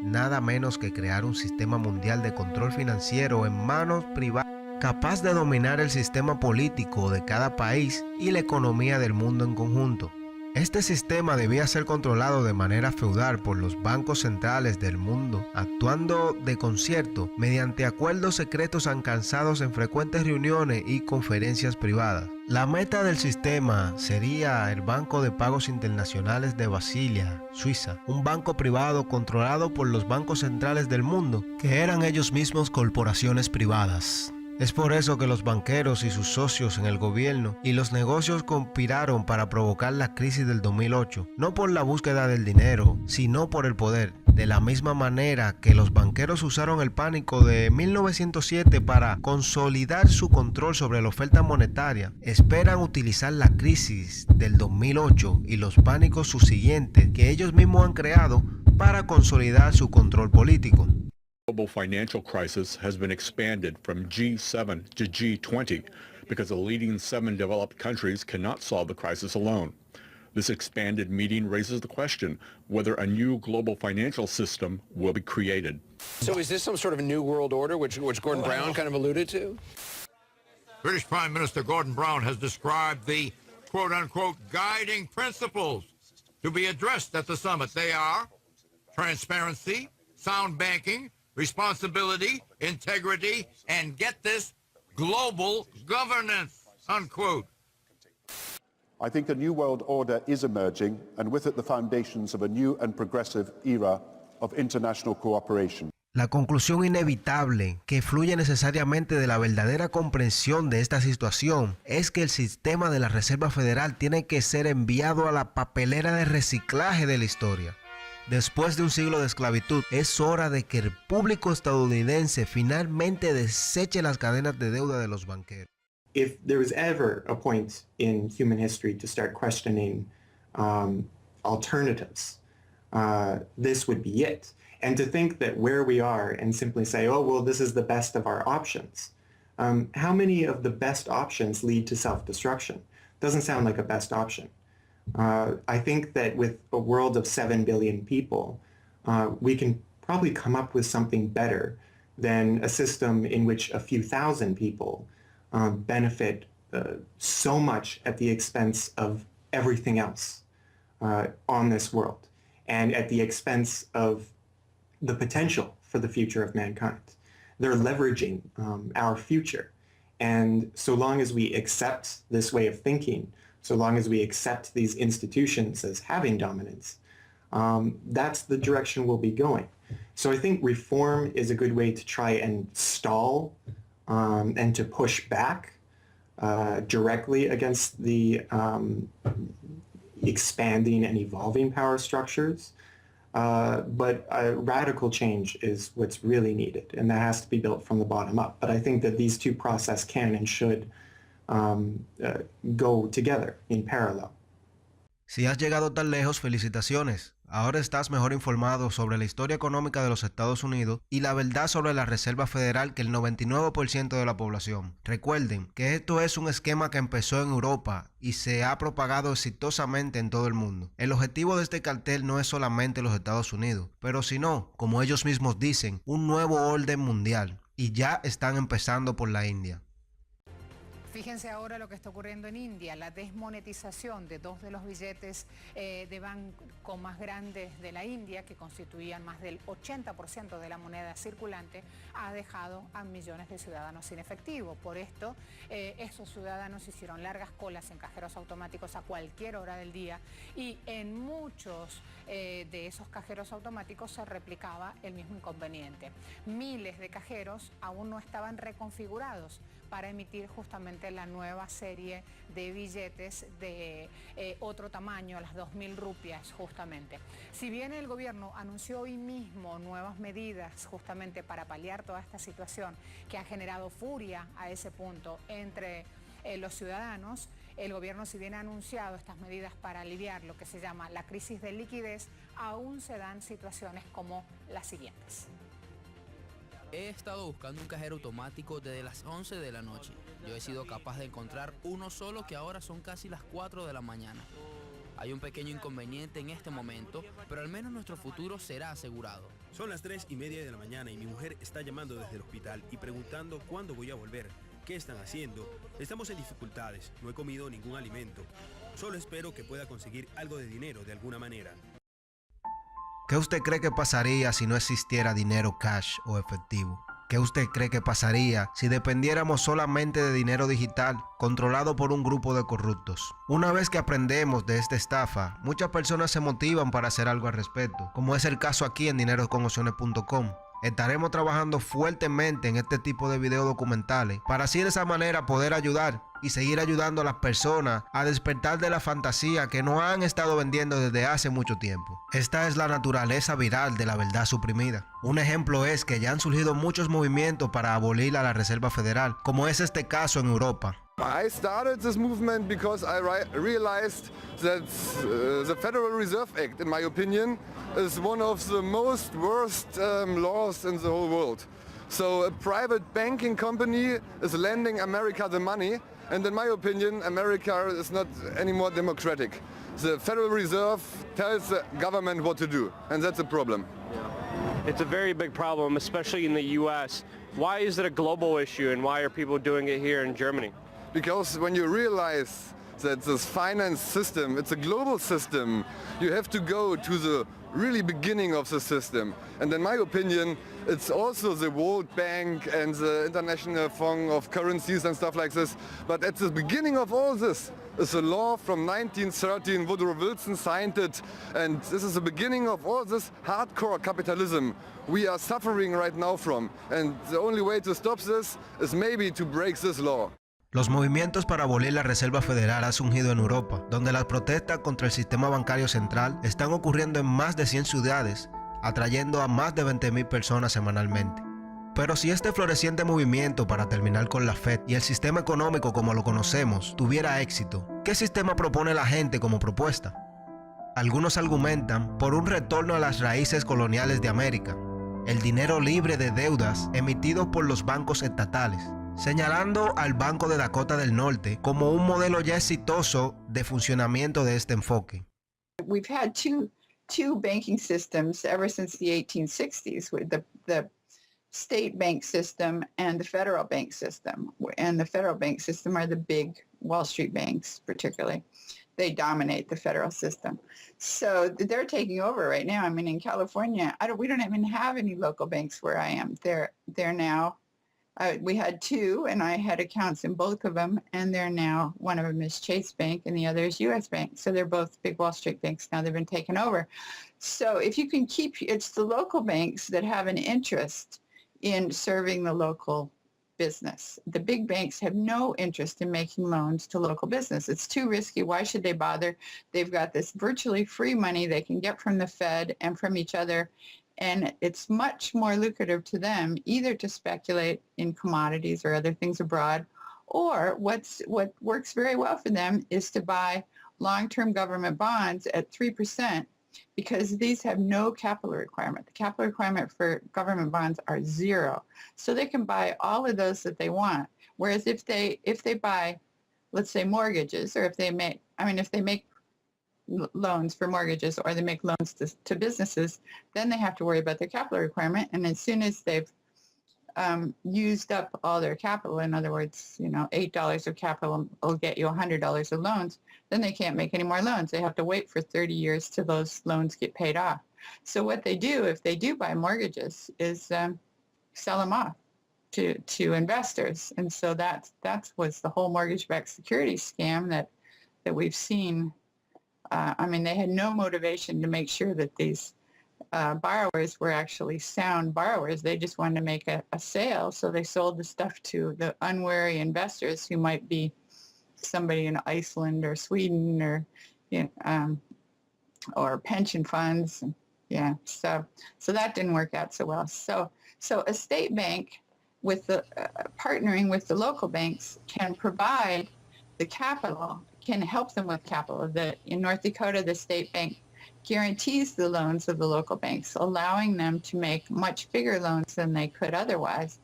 nada menos que crear un sistema mundial de control financiero en manos privadas capaz de dominar el sistema político de cada país y la economía del mundo en conjunto. Este sistema debía ser controlado de manera feudal por los bancos centrales del mundo, actuando de concierto mediante acuerdos secretos alcanzados en frecuentes reuniones y conferencias privadas. La meta del sistema sería el Banco de Pagos Internacionales de Basilia, Suiza, un banco privado controlado por los bancos centrales del mundo, que eran ellos mismos corporaciones privadas. Es por eso que los banqueros y sus socios en el gobierno y los negocios conspiraron para provocar la crisis del 2008, no por la búsqueda del dinero, sino por el poder. De la misma manera que los banqueros usaron el pánico de 1907 para consolidar su control sobre la oferta monetaria, esperan utilizar la crisis del 2008 y los pánicos subsiguientes que ellos mismos han creado para consolidar su control político. Global financial crisis has been expanded from G7 to G20 because the leading 7 developed countries cannot solve the crisis alone. This expanded meeting raises the question whether a new global financial system will be created. So is this some sort of a new world order, which Gordon Brown kind of alluded to? British Prime Minister Gordon Brown has described the quote-unquote guiding principles to be addressed at the summit. They are transparency, sound banking, responsibility, integrity, and get this, global governance, unquote. I think a new world order is emerging, and with it the foundations of a new and progressive era of international cooperation. La conclusión inevitable que fluye necesariamente de la verdadera comprensión de esta situación es que el sistema de la Reserva Federal tiene que ser enviado a la papelera de reciclaje de la historia. Después de un siglo de esclavitud, es hora de que el público estadounidense finalmente deseche las cadenas de deuda de los banqueros. If there was ever a point in human history to start questioning alternatives, this would be it. And to think that where we are and simply say, oh, well, this is the best of our options. How many of the best options lead to self-destruction? Doesn't sound like a best option. I think that with a world of 7 billion people, we can probably come up with something better than a system in which a few thousand people benefit so much at the expense of everything else on this world, and at the expense of the potential for the future of mankind. They're leveraging our future. And so long as we accept this way of thinking, so long as we accept these institutions as having dominance, that's the direction we'll be going. So I think reform is a good way to try and stall and to push back directly against the expanding and evolving power structures. But radical change is what's really needed, and that has to be built from the bottom up. But I think that these two processes can and should go together in parallel. Si has llegado tan lejos, felicitaciones. Ahora estás mejor informado sobre la historia económica de los Estados Unidos y la verdad sobre la Reserva Federal que el 99% de la población. Recuerden que esto es un esquema que empezó en Europa y se ha propagado exitosamente en todo el mundo. El objetivo de este cartel no es solamente los Estados Unidos, pero sino, como ellos mismos dicen, un nuevo orden mundial. Y ya están empezando por la India. Fíjense ahora lo que está ocurriendo en India, la desmonetización de 2 de los billetes de banco más grandes de la India, que constituían más del 80% de la moneda circulante, ha dejado a millones de ciudadanos sin efectivo. Por esto, esos ciudadanos hicieron largas colas en cajeros automáticos a cualquier hora del día, y en muchos de esos cajeros automáticos se replicaba el mismo inconveniente. Miles de cajeros aún no estaban reconfigurados para emitir justamente la nueva serie de billetes de otro tamaño, las 2.000 rupias justamente. Si bien el gobierno anunció hoy mismo nuevas medidas justamente para paliar toda esta situación que ha generado furia a ese punto entre los ciudadanos, el gobierno, si bien ha anunciado estas medidas para aliviar lo que se llama la crisis de liquidez, aún se dan situaciones como las siguientes. He estado buscando un cajero automático desde las 11 de la noche. Yo he sido capaz de encontrar uno solo, que ahora son casi las 4 de la mañana. Hay un pequeño inconveniente en este momento, pero al menos nuestro futuro será asegurado. Son las 3:30 de la mañana y mi mujer está llamando desde el hospital y preguntando cuándo voy a volver. ¿Qué están haciendo? Estamos en dificultades, no he comido ningún alimento. Solo espero que pueda conseguir algo de dinero de alguna manera. ¿Qué usted cree que pasaría si no existiera dinero cash o efectivo? ¿Qué usted cree que pasaría si dependiéramos solamente de dinero digital controlado por un grupo de corruptos? Una vez que aprendemos de esta estafa, muchas personas se motivan para hacer algo al respecto, como es el caso aquí en dinerosconopciones.com. Estaremos trabajando fuertemente en este tipo de videos documentales para así de esa manera poder ayudar y seguir ayudando a las personas a despertar de la fantasía que nos han estado vendiendo desde hace mucho tiempo. Esta es la naturaleza viral de la verdad suprimida. Un ejemplo es que ya han surgido muchos movimientos para abolir a la Reserva Federal, como es este caso en Europa. I started this movement because I realized that the Federal Reserve Act, in my opinion, is one of the most worst laws in the whole world. So a private banking company is lending America the money, and in my opinion, America is not any more democratic. The Federal Reserve tells the government what to do, and that's a problem. It's a very big problem, especially in the U.S. Why is it a global issue, and why are people doing it here in Germany? Because when you realize that this finance system, it's a global system. You have to go to the really beginning of the system. And in my opinion, it's also the World Bank and the International Fund of Currencies and stuff like this. But at the beginning of all this is a law from 1913. Woodrow Wilson signed it. And this is the beginning of all this hardcore capitalism we are suffering right now from. And the only way to stop this is maybe to break this law. Los movimientos para abolir la Reserva Federal han surgido en Europa, donde las protestas contra el sistema bancario central están ocurriendo en más de 100 ciudades, atrayendo a más de 20,000 personas semanalmente. Pero si este floreciente movimiento para terminar con la Fed y el sistema económico como lo conocemos tuviera éxito, ¿qué sistema propone la gente como propuesta? Algunos argumentan por un retorno a las raíces coloniales de América, el dinero libre de deudas emitido por los bancos estatales, señalando al Banco de Dakota del Norte como un modelo ya exitoso de funcionamiento de este enfoque. We've had two banking systems ever since the 1860s, with the state bank system and the federal bank system. And the federal bank system are the big Wall Street banks, particularly. They dominate the federal system. So they're taking over right now. I mean, in California, we don't even have any local banks where I am. They're now. We had two, and I had accounts in both of them, and they're now, one of them is Chase Bank, and the other is U.S. Bank. So they're both big Wall Street banks now. They've been taken over. So if you can it's the local banks that have an interest in serving the local business. The big banks have no interest in making loans to local business. It's too risky. Why should they bother? They've got this virtually free money they can get from the Fed and from each other. And it's much more lucrative to them either to speculate in commodities or other things abroad, or what works very well for them is to buy long-term government bonds at 3%, because these have no capital requirement. The capital requirement for government bonds are zero. So they can buy all of those that they want. Whereas if they buy, let's say, mortgages, or if they make loans for mortgages, or they make loans to businesses, then they have to worry about their capital requirement. And as soon as they've used up all their capital, in other words, $8 of capital will get you $100 of loans, then they can't make any more loans. They have to wait for 30 years till those loans get paid off. So what they do, if they do buy mortgages, is sell them off to investors. And so that was the whole mortgage-backed securities scam that we've seen. They had no motivation to make sure that these borrowers were actually sound borrowers. They just wanted to make a sale, so they sold the stuff to the unwary investors who might be somebody in Iceland or Sweden or pension funds. Yeah, so that didn't work out so well. So a state bank with the partnering with the local banks can provide the capital, can help them with capital. In North Dakota, the state bank guarantees the loans of the local banks, allowing them to make much bigger loans than they could otherwise.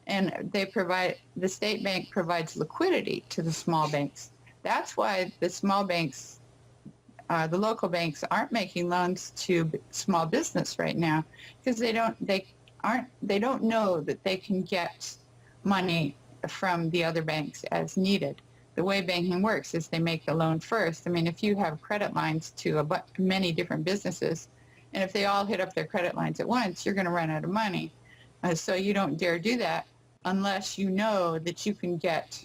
And the state bank provides liquidity to the small banks. That's why the small banks, the local banks, aren't making loans to small business right now, because they don't know that they can get money from the other banks as needed. The way banking works is they make the loan first. If you have credit lines to many different businesses, and if they all hit up their credit lines at once, you're going to run out of money. So you don't dare do that unless you know that you can get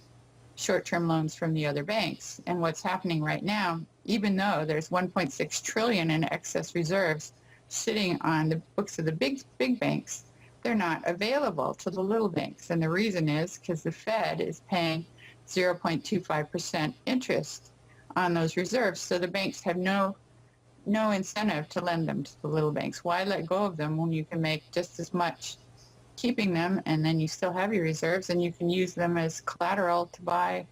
short-term loans from the other banks. And what's happening right now, even though there's $1.6 trillion in excess reserves sitting on the books of the big banks, they're not available to the little banks. And the reason is because the Fed is paying 0.25% interest on those reserves. So the banks have no incentive to lend them to the little banks. Why let go of them when you can make just as much keeping them, and then you still have your reserves, and you can use them as collateral to buy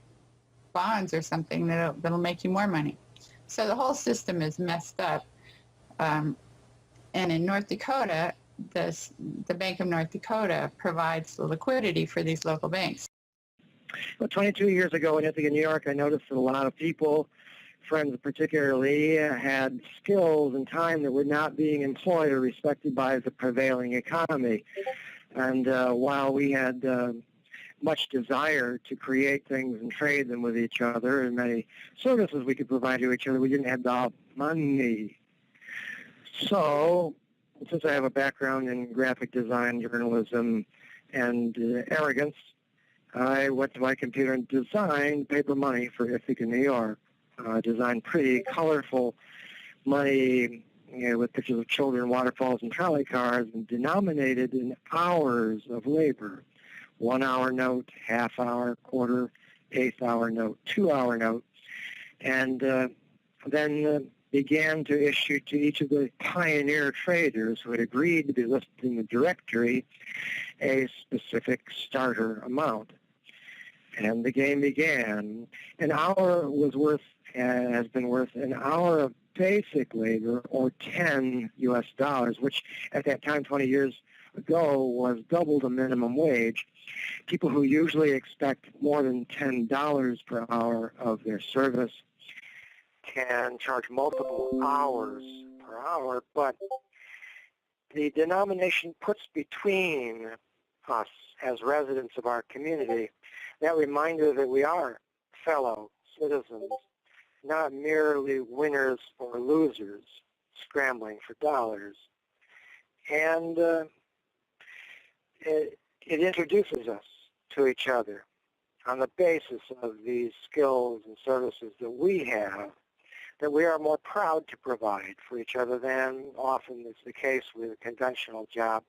bonds or something that'll make you more money. So the whole system is messed up. And in North Dakota, the Bank of North Dakota provides the liquidity for these local banks. Well, 22 years ago in Ithaca, New York, I noticed that a lot of people, friends particularly, had skills and time that were not being employed or respected by the prevailing economy. And while we had much desire to create things and trade them with each other, and many services we could provide to each other. We didn't have the money. So, since I have a background in graphic design, journalism, and arrogance, I went to my computer and designed paper money for Ithaca, New York. Designed pretty colorful money, with pictures of children, waterfalls, and trolley cars, and denominated in hours of labor. 1 hour note, half hour, quarter, eighth hour note, 2 hour note. And then began to issue to each of the pioneer traders who had agreed to be listed in the directory a specific starter amount. And the game began. An hour has been worth an hour of basic labor, or 10 US dollars, which at that time, 20 years ago, was double the minimum wage. People who usually expect more than $10 per hour of their service can charge multiple hours per hour, but the denomination puts between us as residents of our community that reminder that we are fellow citizens, not merely winners or losers scrambling for dollars. And it introduces us to each other on the basis of these skills and services that we have, that we are more proud to provide for each other than often is the case with a conventional job,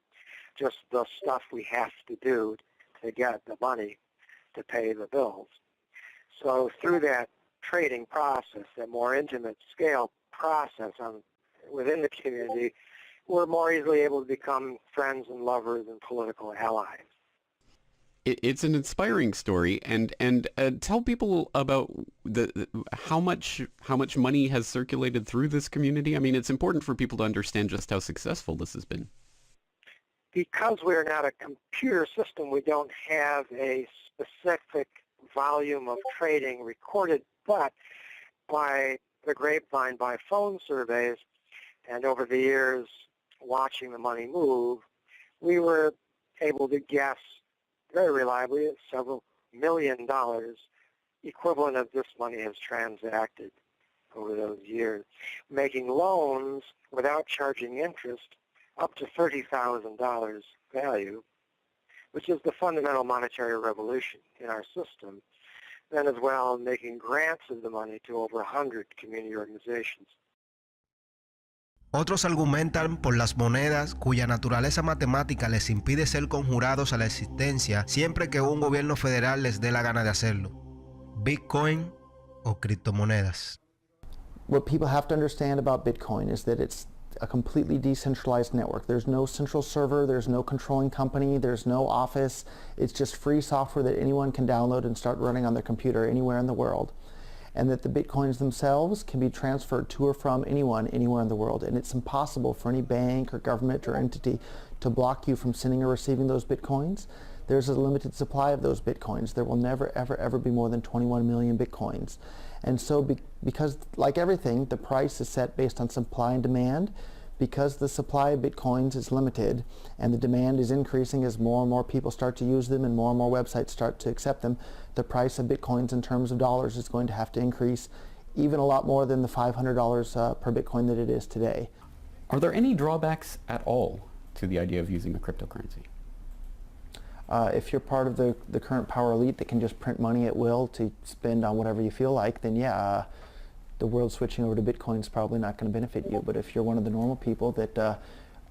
just the stuff we have to do to get the money to pay the bills. So through that trading process, that more intimate scale process within the community, we're more easily able to become friends and lovers and political allies. It's an inspiring story, and tell people about how much money has circulated through this community. I mean, it's important for people to understand just how successful this has been. Because we're not a computer system, we don't have a specific volume of trading recorded, but by the grapevine, by phone surveys, and over the years watching the money move, we were able to guess very reliably at several $1 million equivalent of this money has transacted over those years, making loans without charging interest up to $30,000 value, which is the fundamental monetary revolution in our system. Then as well making grants of the money to over 100 community organizations. Otros argumentan por las monedas cuya naturaleza matemática les impide ser conjurados a la existencia siempre que un gobierno federal les dé la gana de hacerlo. Bitcoin o criptomonedas. What people have to understand about Bitcoin is that it's a completely decentralized network. There's no central server, there's no controlling company, there's no office. It's just free software that anyone can download and start running on their computer anywhere in the world. And that the Bitcoins themselves can be transferred to or from anyone, anywhere in the world. And it's impossible for any bank or government or entity to block you from sending or receiving those Bitcoins. There's a limited supply of those Bitcoins. There will never, ever, ever be more than 21 million Bitcoins. And so because, like everything, the price is set based on supply and demand, because the supply of Bitcoins is limited and the demand is increasing as more and more people start to use them and more websites start to accept them, the price of Bitcoins in terms of dollars is going to have to increase even a lot more than the $500 per Bitcoin that it is today. Are there any drawbacks at all to the idea of using a cryptocurrency? If you're part of the current power elite that can just print money at will to spend on whatever you feel like, then yeah, the world switching over to Bitcoin is probably not going to benefit you. But if you're one of the normal people that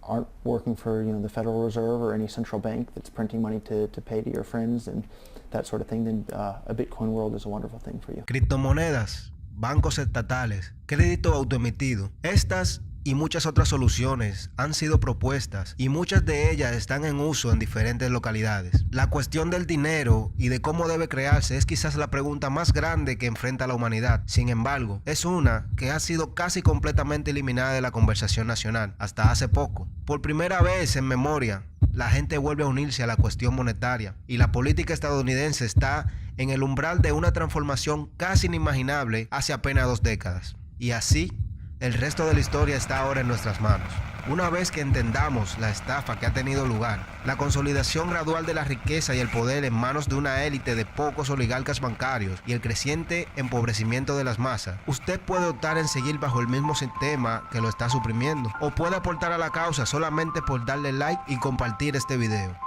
aren't working for the Federal Reserve or any central bank that's printing money to pay to your friends and that sort of thing, then a Bitcoin world is a wonderful thing for you. Criptomonedas, bancos estatales, crédito autoemitido. Estas y muchas otras soluciones han sido propuestas y muchas de ellas están en uso en diferentes localidades. La cuestión del dinero y de cómo debe crearse es quizás la pregunta más grande que enfrenta la humanidad. Sin embargo, es una que ha sido casi completamente eliminada de la conversación nacional hasta hace poco. Por primera vez en memoria, la gente vuelve a unirse a la cuestión monetaria y la política estadounidense está en el umbral de una transformación casi inimaginable hace apenas 2 décadas. Y así, El resto de la historia está ahora en nuestras manos. Una vez que entendamos la estafa que ha tenido lugar, la consolidación gradual de la riqueza y el poder en manos de una élite de pocos oligarcas bancarios y el creciente empobrecimiento de las masas, usted puede optar en seguir bajo el mismo sistema que lo está suprimiendo, o puede aportar a la causa solamente por darle like y compartir este video.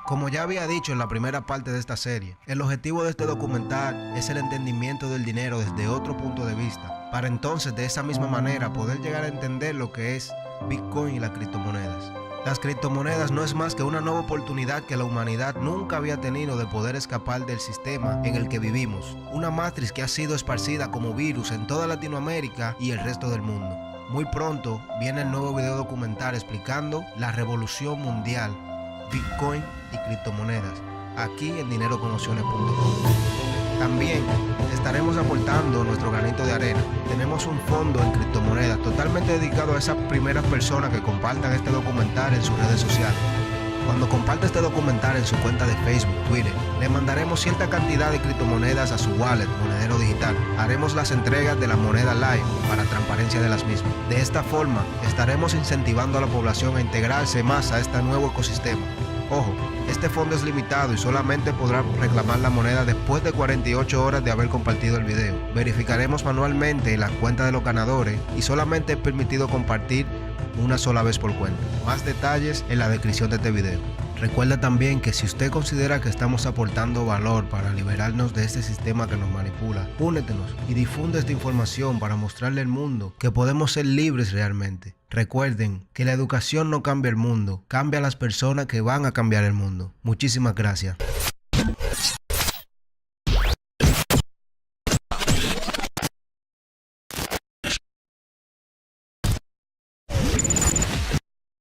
Como ya había dicho en la primera parte de esta serie, el objetivo de este documental es el entendimiento del dinero desde otro punto de vista, para entonces de esa misma manera poder llegar a entender lo que es Bitcoin y las criptomonedas. Las criptomonedas no es más que una nueva oportunidad que la humanidad nunca había tenido de poder escapar del sistema en el que vivimos, una matriz que ha sido esparcida como virus en toda Latinoamérica y el resto del mundo. Muy pronto viene el nuevo video documental explicando la revolución mundial, Bitcoin y criptomonedas, aquí en dineroconopciones.com. También estaremos aportando nuestro granito de arena. Tenemos un fondo en criptomonedas totalmente dedicado a esas primeras personas que compartan este documental en sus redes sociales. Cuando comparte este documental en su cuenta de Facebook, Twitter, le mandaremos cierta cantidad de criptomonedas a su wallet, monedero digital. Haremos las entregas de la moneda live para transparencia de las mismas. De esta forma, estaremos incentivando a la población a integrarse más a este nuevo ecosistema. Ojo, este fondo es limitado y solamente podrá reclamar la moneda después de 48 horas de haber compartido el video. Verificaremos manualmente la cuenta de los ganadores y solamente es permitido compartir una sola vez por cuenta. Más detalles en la descripción de este video. Recuerda también que si usted considera que estamos aportando valor para liberarnos de este sistema que nos manipula, únetenos y difunde esta información para mostrarle al mundo que podemos ser libres realmente. Recuerden que la educación no cambia el mundo, cambia a las personas que van a cambiar el mundo. Muchísimas gracias.